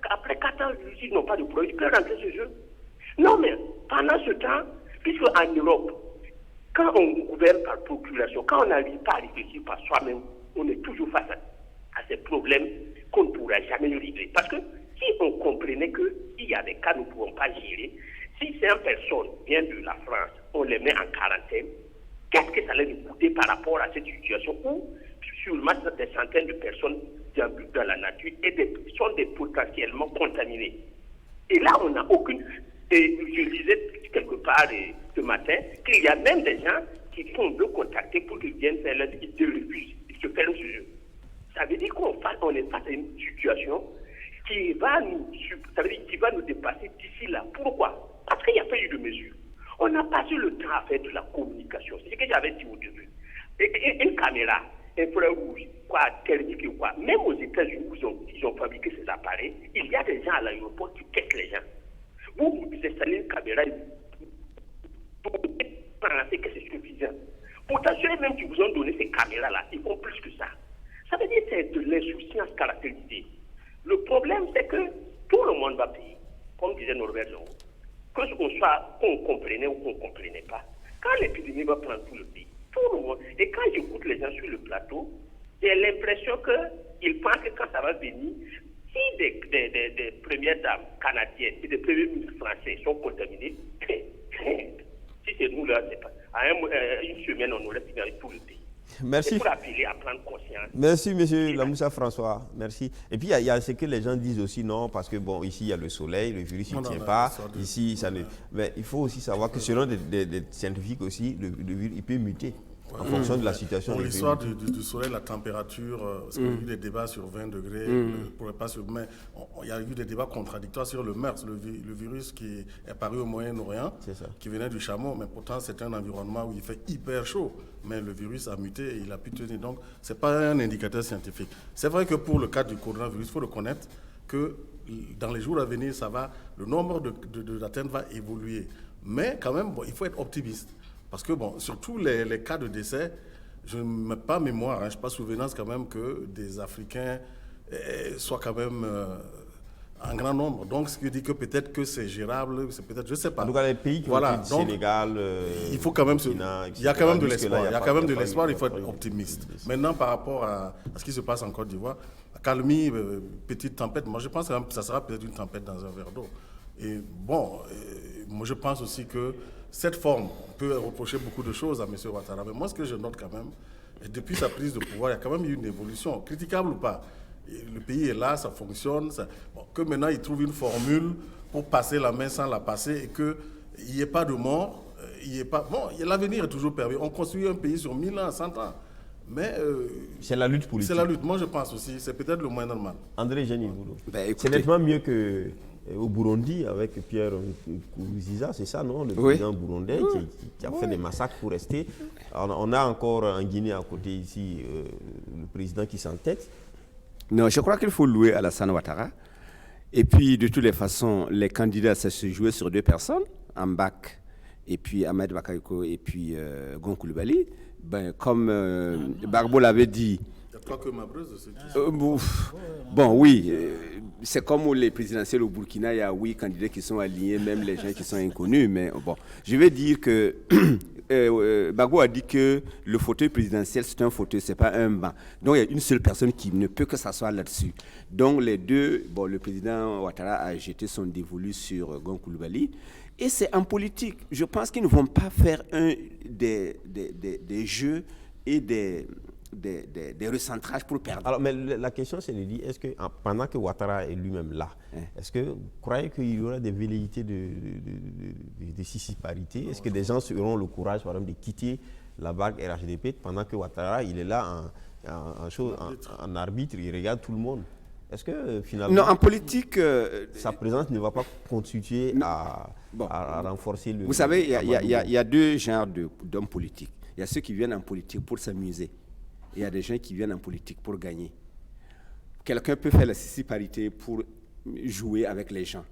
après 4 ans, ils n'ont pas de problème. Ils peuvent rentrer chez eux. Non, mais pendant ce temps, puisque en Europe, quand on gouverne par procuration, quand on n'arrive pas à réfléchir par soi-même, on est toujours face à ces problèmes qu'on ne pourra jamais régler. Parce que si on comprenait qu'il y a des cas que nous ne pouvons pas gérer, si 100 personnes viennent de la France, on les met en quarantaine, qu'est-ce que ça allait nous coûter par rapport à cette situation où, sûrement, des centaines de personnes déambulent dans la nature et sont des potentiellement contaminés. Et là, on n'a aucune... Et je lisais quelque part ce matin qu'il y a même des gens qui sont de contacter pour qu'ils viennent faire leur... Ils te refusent, ils se ferment sur eux. Ça veut dire qu'on est face à une situation qui va nous dépasser d'ici là. Pourquoi? Parce qu'il n'y a pas eu de mesure. On n'a pas eu le temps à faire de la communication. C'est ce que j'avais dit au début. Une caméra, infrarouge, thermique ou quoi. Même aux États-Unis où ils ont fabriqué ces appareils, il y a des gens à l'aéroport qui testent les gens. Vous installez une caméra et vous pensez que c'est suffisant. Pourtant, ceux même qui vous ont donné ces caméras-là, ils font plus que ça. Ça veut dire que c'est de l'insouciance caractérisée. Le problème, c'est que tout le monde va payer, comme disait Norbert Zongo. Qu'on comprenait ou qu'on ne comprenait pas. Quand l'épidémie va prendre tout le pays, tout le monde. Et quand j'écoute les gens sur le plateau, j'ai l'impression qu'ils pensent que quand ça va venir, si des premières dames canadiennes et des premiers ministres français sont contaminés, si c'est nous là, c'est pas. Une semaine, on aurait fini avec tout le pays. Merci. Pour appeler à prendre conscience. Merci, monsieur Lamoussa François. Merci. Et puis, il y a ce que les gens disent aussi, non, parce que, bon, ici, il y a le soleil, le virus ne tient pas. Ici, ça ne... Mais il faut aussi savoir que selon des scientifiques aussi, le virus, il peut muter. En fonction de la situation. Pour l'histoire du soleil, la température, parce qu'il y a eu des débats sur 20 degrés, mais il y a eu des débats contradictoires sur le MERS, le virus qui est apparu au Moyen-Orient, qui venait du chameau, mais pourtant c'est un environnement où il fait hyper chaud, mais le virus a muté et il a pu tenir. Donc, ce n'est pas un indicateur scientifique. C'est vrai que pour le cas du coronavirus, il faut reconnaître que dans les jours à venir, le nombre d'atteintes va évoluer. Mais quand même, il faut être optimiste. Parce que, bon, surtout les cas de décès, je ne mets pas mémoire, je n'ai pas souvenance quand même que des Africains soient quand même en grand nombre. Donc, ce qui dit que peut-être que c'est gérable, c'est peut-être, je ne sais pas. En tout cas, les pays qui ont été Sénégal, il faut quand même il y a quand même de l'espoir. Il y a quand même de l'espoir, il faut être optimiste. Maintenant, par rapport à ce qui se passe en Côte d'Ivoire, accalmie, petite tempête, moi je pense que ça sera peut-être une tempête dans un verre d'eau. Et bon, moi je pense aussi que cette forme, on peut reprocher beaucoup de choses à M. Ouattara, mais moi ce que je note quand même, depuis sa prise de pouvoir, il y a quand même eu une évolution, critiquable ou pas. Le pays est là, ça fonctionne, que maintenant il trouve une formule pour passer la main sans la passer et qu'il n'y ait pas de mort, l'avenir est toujours permis. On construit un pays sur 1000 ans, 100 ans. Mais c'est la lutte politique. C'est la lutte, moi je pense aussi, c'est peut-être le moins normal. André Génie, c'est nettement mieux que... Au Burundi, avec Pierre Nkurunziza, c'est ça, non? Le président burundais qui a fait des massacres pour rester. On a encore en Guinée à côté ici le président qui s'entête. Non, je crois qu'il faut louer Alassane Ouattara. Et puis, de toutes les façons, les candidats, ça se jouait sur 2 personnes, Mbak, et puis Ahmed Bakayoko, et puis Gon Coulibaly. Ben, comme Gbagbo l'avait dit... Il n'y a pas que Mabreuse aussi. Bon, oui, c'est comme les présidentielles au Burkina, il y a 8 candidats qui sont alignés, même les gens qui sont inconnus. Mais bon, je vais dire que Gbagbo a dit que le fauteuil présidentiel, c'est un fauteuil, c'est pas un banc. Donc, il y a une seule personne qui ne peut que s'asseoir là-dessus. Donc, les deux, bon, le président Ouattara a jeté son dévolu sur Gon Coulibaly. Et c'est en politique. Je pense qu'ils ne vont pas faire des jeux et des recentrages pour perdre. Alors, mais la question, c'est de dire, est-ce que pendant que Ouattara est lui-même là, est-ce que vous croyez qu'il y aura des velléités de sissiparité? Est-ce que des gens auront le courage, par exemple, de quitter la barque RHDP pendant que Ouattara, il est là en arbitre, il regarde tout le monde? Est-ce que finalement, non, en politique, sa présence ne va pas constituer à renforcer le... Vous savez, il y a 2 genres d'hommes politiques. Il y a ceux qui viennent en politique pour s'amuser. Il y a des gens qui viennent en politique pour gagner. Quelqu'un peut faire la sissiparité pour jouer avec les gens.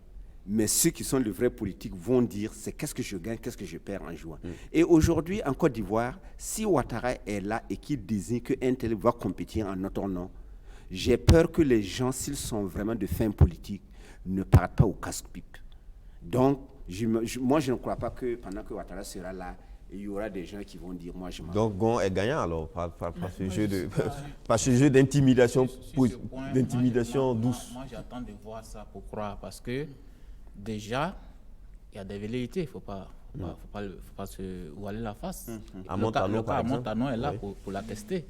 Mais ceux qui sont de vrais politiques vont dire, c'est qu'est-ce que je gagne, qu'est-ce que je perds en jouant. Et aujourd'hui, en Côte d'Ivoire, si Ouattara est là et qu'il désigne qu'un tel va compétir en notre nom, j'ai peur que les gens, s'ils sont vraiment de fin politique, ne partent pas au casse-pipe. Donc, moi, je ne crois pas que pendant que Ouattara sera là, il y aura des gens qui vont dire, moi, je m'en... Donc, Gon est gagnant, alors, par ce jeu d'intimidation douce. Moi, j'attends de voir ça pour croire, parce que, déjà, il y a des velléités, il ne faut pas se voiler la face. Le cas Montano est là pour l'attester.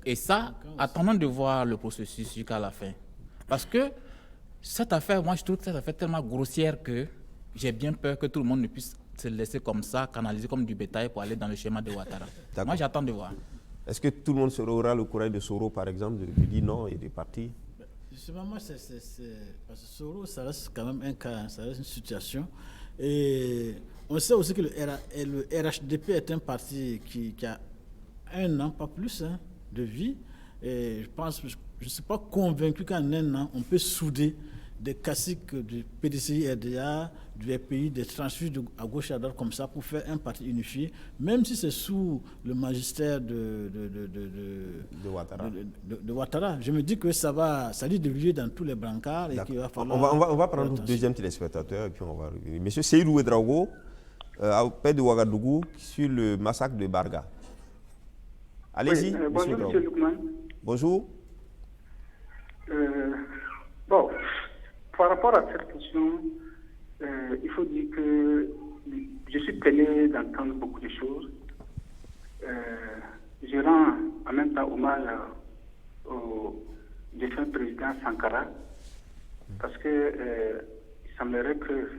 Et ça, attendons de voir le processus jusqu'à la fin. Parce que cette affaire, moi je trouve cette affaire tellement grossière que j'ai bien peur que tout le monde ne puisse se laisser comme ça, canaliser comme du bétail pour aller dans le schéma de Ouattara. Moi j'attends de voir. Est-ce que tout le monde aura le courage de Soro, par exemple, de dire non et de partir? Justement, moi, parce que Soro, ça reste quand même un cas, ça reste une situation. Et on sait aussi que le RHDP est un parti qui a 1 an, pas plus, de vie, et je ne suis pas convaincu qu'en 1 an, on peut souder des caciques du PDCI, RDA, du RPI, des transfuges à gauche et à droite comme ça pour faire un parti unifié, même si c'est sous le magistère de Ouattara. Je me dis que ça risque de lier dans tous les brancards. Et qu'il va falloir on va prendre le deuxième téléspectateur et puis on va revenir. Monsieur Seydou Ouedraogo, auprès de Ouagadougou, sur le massacre de Barga. Allez-y. Oui, bonjour, monsieur Loukman. Bonjour. Bon, par rapport à cette question, il faut dire que je suis peiné d'entendre beaucoup de choses. Je rends en même temps hommage au défunt président Sankara, parce que il semblerait que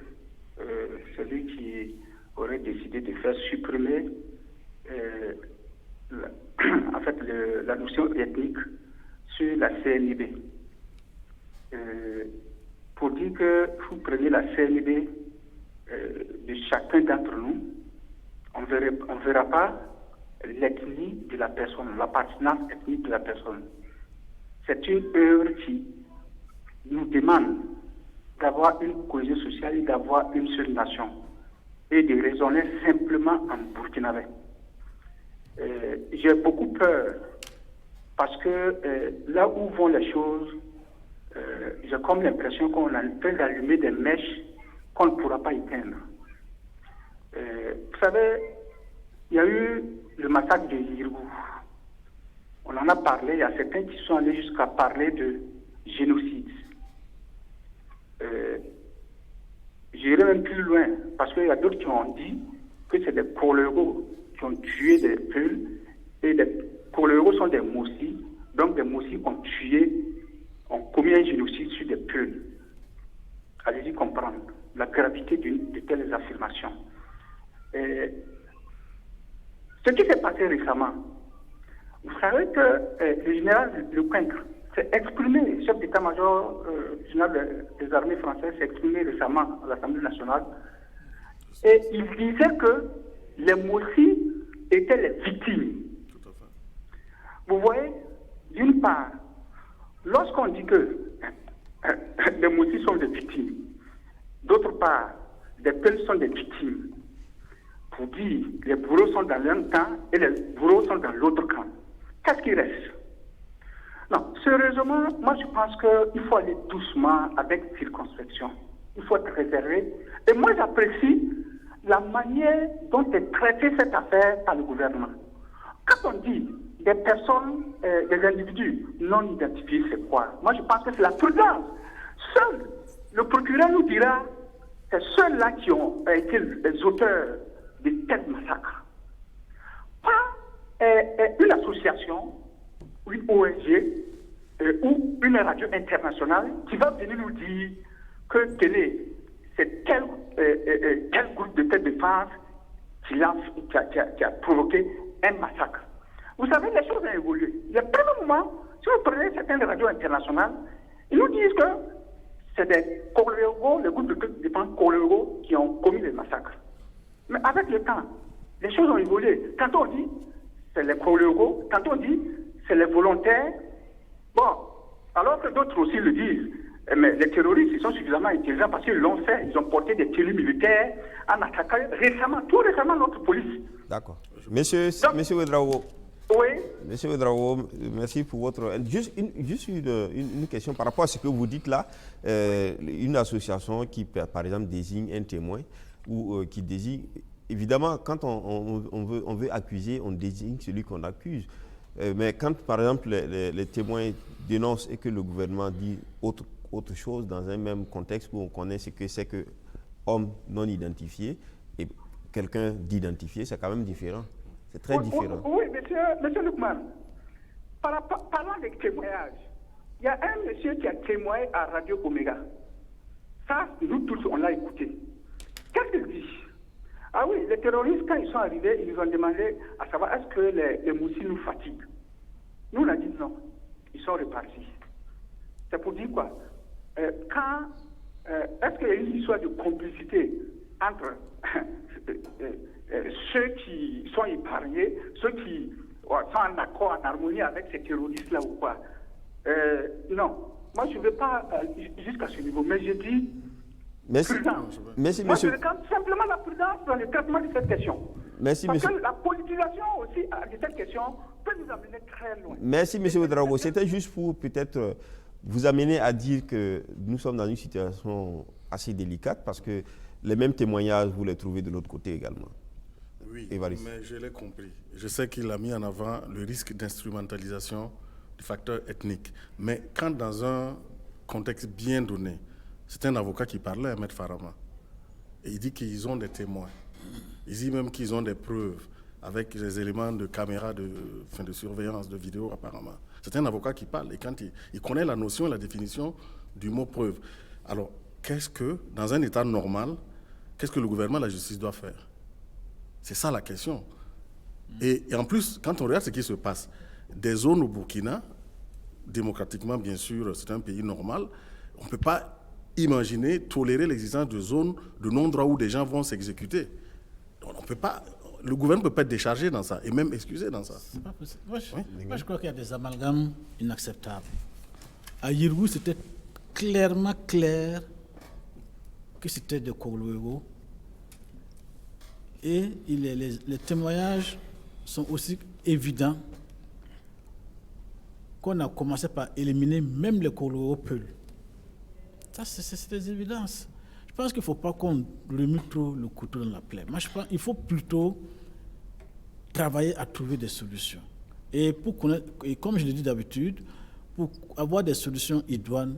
celui qui aurait décidé de faire supprimer en fait, la notion ethnique sur la CNIB. Pour dire que vous prenez la CNIB de chacun d'entre nous, on ne verra pas l'ethnie de la personne, l'appartenance ethnique de la personne. C'est une œuvre qui nous demande d'avoir une cohésion sociale et d'avoir une seule nation et de raisonner simplement en burkinabé. J'ai beaucoup peur parce que là où vont les choses, j'ai comme l'impression qu'on a en train d'allumer des mèches qu'on ne pourra pas éteindre. Vous savez, il y a eu le massacre de Yirgou. On en a parlé, il y a certains qui sont allés jusqu'à parler de génocide. J'irai même plus loin, parce qu'il y a d'autres qui ont dit que c'est des coléraux qui ont tué des Peuls, et les coléraux sont des Moussis, donc des Moussis ont commis un génocide sur des Peuls. Allez-y comprendre la gravité de telles affirmations. Ce qui s'est passé récemment, vous savez que le général Leclerc s'est exprimé, le chef d'état-major général des armées françaises s'est exprimé récemment à l'Assemblée nationale, et il disait que les Moussis étaient les victimes. Vous voyez, d'une part, lorsqu'on dit que les moussis sont des victimes. D'autre part, les Peuls sont des victimes. Pour dire les bourreaux sont dans l'un camp et les bourreaux sont dans l'autre camp. Qu'est-ce qui reste? Non, sérieusement, moi je pense qu'il faut aller doucement, avec circonspection. Il faut être réservé. Et moi j'apprécie la manière dont est traitée cette affaire par le gouvernement. Quand on dit des personnes, des individus non identifiés, c'est quoi? Moi je pense que c'est la prudence. Seul le procureur nous dira, c'est ceux-là qui ont été les auteurs de tels massacres. Pas une association, une ONG ou une radio internationale qui va venir nous dire que c'est tel groupe de telle défense qui a provoqué un massacre. Vous savez, les choses ont évolué. Il y a plein de moments, si vous prenez certaines radios internationales, ils nous disent que c'est des Koléogos, les groupes de défense Koléogos qui ont commis les massacres. Mais avec le temps, les choses ont évolué. Quand on dit c'est les Koléogos, quand on dit c'est les volontaires, bon, alors que d'autres aussi le disent, mais les terroristes, ils sont suffisamment intelligents parce qu'ils l'ont fait. Ils ont porté des tenus militaires en attaquant tout récemment notre police. D'accord. Monsieur Ouedraogo. Oui. Monsieur Ouedraogo, merci pour votre... Juste une question par rapport à ce que vous dites là. Une association qui, par exemple, désigne un témoin ou qui désigne... Évidemment, quand on veut accuser, on désigne celui qu'on accuse. Mais quand, par exemple, les témoins dénoncent et que le gouvernement dit autre chose dans un même contexte où on connaît ce que c'est que homme non identifié et quelqu'un d'identifié, c'est quand même différent. C'est très différent. Oui, monsieur Lukman, parlant des témoignages, il y a un monsieur qui a témoigné à Radio Omega. Ça, nous tous, on l'a écouté. Qu'est-ce qu'il dit? Ah oui, les terroristes, quand ils sont arrivés, ils nous ont demandé à savoir est-ce que les moussis nous fatiguent. Nous, on a dit non. Ils sont repartis. C'est pour dire quoi? Est-ce qu'il y a une histoire de complicité entre ceux qui sont épargnés, ceux qui sont en accord, en harmonie avec ces terroristes-là ou quoi? Non. Moi, je ne vais pas jusqu'à ce niveau, mais je dis prudence. Merci, moi, monsieur. je réclame simplement la prudence dans le traitement de cette question. Merci, parce monsieur. que la politisation aussi de cette question peut nous amener très loin. Merci, monsieur Ouedraogo. C'était juste pour peut-être vous amener à dire que nous sommes dans une situation assez délicate parce que les mêmes témoignages, vous les trouvez de l'autre côté également. Oui, Évariste. mais je l'ai compris. Je sais qu'il a mis en avant le risque d'instrumentalisation du facteur ethnique. Mais quand dans un contexte bien donné, c'est un avocat qui parlait, Ahmed Farama, et il dit qu'ils ont des témoins. Il dit même qu'ils ont des preuves avec les éléments de caméra de surveillance, de vidéo apparemment. C'est un avocat qui parle et quand il connaît la notion et la définition du mot preuve. Alors, qu'est-ce que, dans un état normal, qu'est-ce que le gouvernement, la justice doit faire? C'est ça la question. Et en plus, quand on regarde ce qui se passe, des zones au Burkina, démocratiquement bien sûr, c'est un pays normal, on ne peut pas imaginer, tolérer l'existence de zones, de non-droit où des gens vont s'exécuter. On peut pas, le gouvernement ne peut pas être déchargé dans ça, et même excusé dans ça. C'est pas possible. Moi, je crois qu'il y a des amalgames inacceptables. À Yirgou, c'était clairement clair que c'était de Koglouego. Et les témoignages sont aussi évidents qu'on a commencé par éliminer même les Koglouego Peuls. Ça, c'est des évidences. Je pense qu'il ne faut pas qu'on remue trop le couteau dans la plaie. Moi, je pense qu'il faut plutôt travailler à trouver des solutions. Et comme je le dis d'habitude, pour avoir des solutions idoines,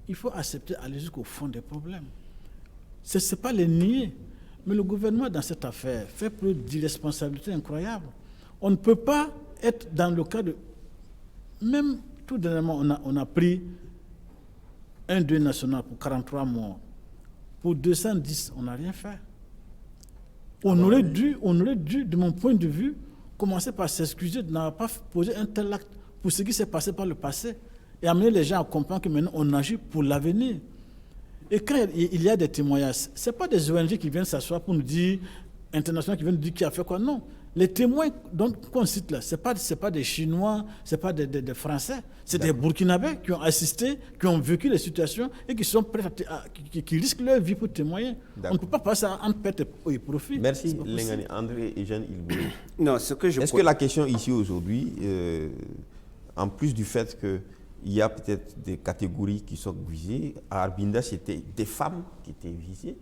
il faut accepter d'aller jusqu'au fond des problèmes. Ce n'est pas les nier. Mais le gouvernement, dans cette affaire, fait preuve d'irresponsabilité incroyable. On ne peut pas être dans le cas de... Même tout dernièrement, on a pris un deuil national pour 43 morts. Pour 210, on n'a rien fait. On aurait dû, de mon point de vue, commencer par s'excuser de n'avoir pas posé un tel acte pour ce qui s'est passé par le passé et amener les gens à comprendre que maintenant on agit pour l'avenir. Et quand il y a des témoignages, ce n'est pas des ONG qui viennent s'asseoir pour nous dire, internationaux qui viennent nous dire qui a fait quoi, non. les témoins qu'on cite là, ce n'est pas des Chinois, ce n'est pas des Français, c'est des Burkinabés qui ont assisté, qui ont vécu les situations et qui sont prêts qui risquent leur vie pour témoigner. On ne peut pas passer en perte et profit. Merci, Lengani. André et Jeanne Ilboulou. Non, est-ce que la question ici aujourd'hui, en plus du fait qu'il y a peut-être des catégories qui sont visées, à Arbinda, c'était des femmes qui étaient visées.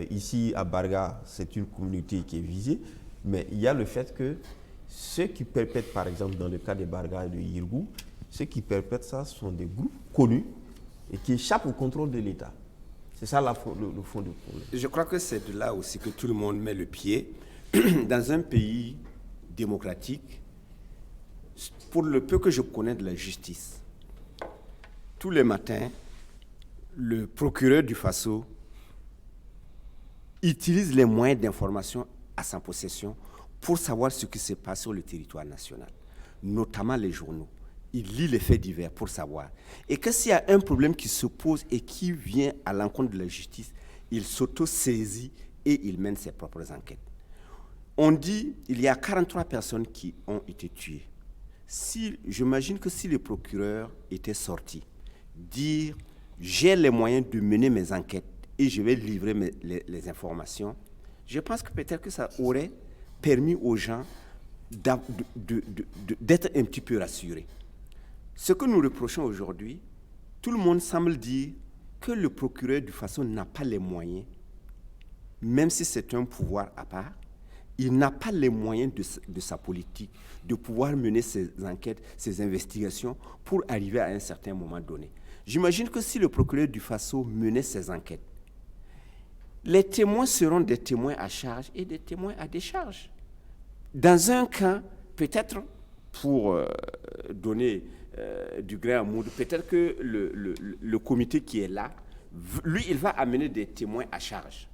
Ici, à Barga, c'est une communauté qui est visée. Mais il y a le fait que ceux qui perpètrent, par exemple, dans le cas de Barga et de Yirgou, ceux qui perpètrent ça sont des groupes connus et qui échappent au contrôle de l'État. C'est ça le fond du problème. Je crois que c'est de là aussi que tout le monde met le pied. Dans un pays démocratique, pour le peu que je connais de la justice, tous les matins, le procureur du Faso utilise les moyens d'information à sa possession pour savoir ce qui se passe sur le territoire national, notamment les journaux. Il lit les faits divers pour savoir. Et que s'il y a un problème qui se pose et qui vient à l'encontre de la justice, il s'auto-saisit et il mène ses propres enquêtes. On dit qu'il y a 43 personnes qui ont été tuées. J'imagine que si le procureur était sorti, dire « j'ai les moyens de mener mes enquêtes et je vais livrer les informations », je pense que peut-être que ça aurait permis aux gens d'être un petit peu rassurés. Ce que nous reprochons aujourd'hui, tout le monde semble dire que le procureur du Faso n'a pas les moyens, même si c'est un pouvoir à part, il n'a pas les moyens de sa politique, de pouvoir mener ses enquêtes, ses investigations pour arriver à un certain moment donné. J'imagine que si le procureur du Faso menait ses enquêtes, les témoins seront des témoins à charge et des témoins à décharge. Dans un cas, peut-être pour donner du grain à moudre, peut-être que le comité qui est là, lui, il va amener des témoins à charge.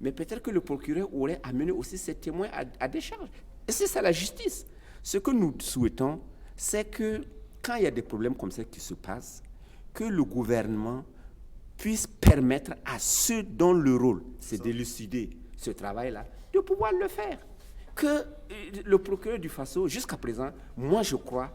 Mais peut-être que le procureur aurait amené aussi ces témoins à décharge. Et c'est ça la justice. Ce que nous souhaitons, c'est que quand il y a des problèmes comme ça qui se passent, que le gouvernement puisse permettre à ceux dont le rôle, c'est d'élucider ce travail-là, de pouvoir le faire. Que le procureur du Faso, jusqu'à présent, moi je crois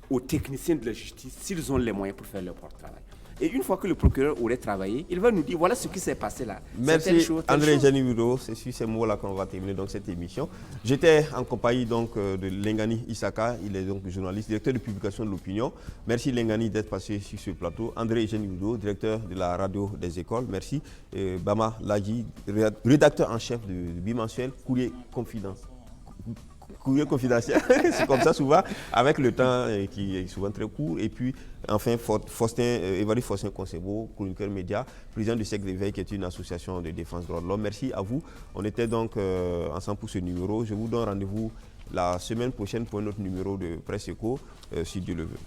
aux techniciens de la justice, s'ils ont les moyens pour faire leur propre travail. Et une fois que le procureur aurait travaillé, il va nous dire, voilà ce qui s'est passé là. Merci André Janiburo, c'est sur ces mots-là qu'on va terminer donc cette émission. J'étais en compagnie donc de Lengani Isaka, il est donc journaliste, directeur de publication de l'opinion. Merci Lengani d'être passé sur ce plateau. André Janiburo, directeur de la radio des écoles, merci. Bama Ladji, rédacteur en chef du bimensuel Courrier confidentiel, c'est comme ça souvent, avec le temps qui est souvent très court. Et puis, enfin, Évariste Faustin Concebo, chroniqueur média, président du Cercle d'éveil, qui est une association de défense des droits de l'homme. Merci à vous. On était donc ensemble pour ce numéro. Je vous donne rendez-vous la semaine prochaine pour un autre numéro de Presse Éco, si Dieu le veut.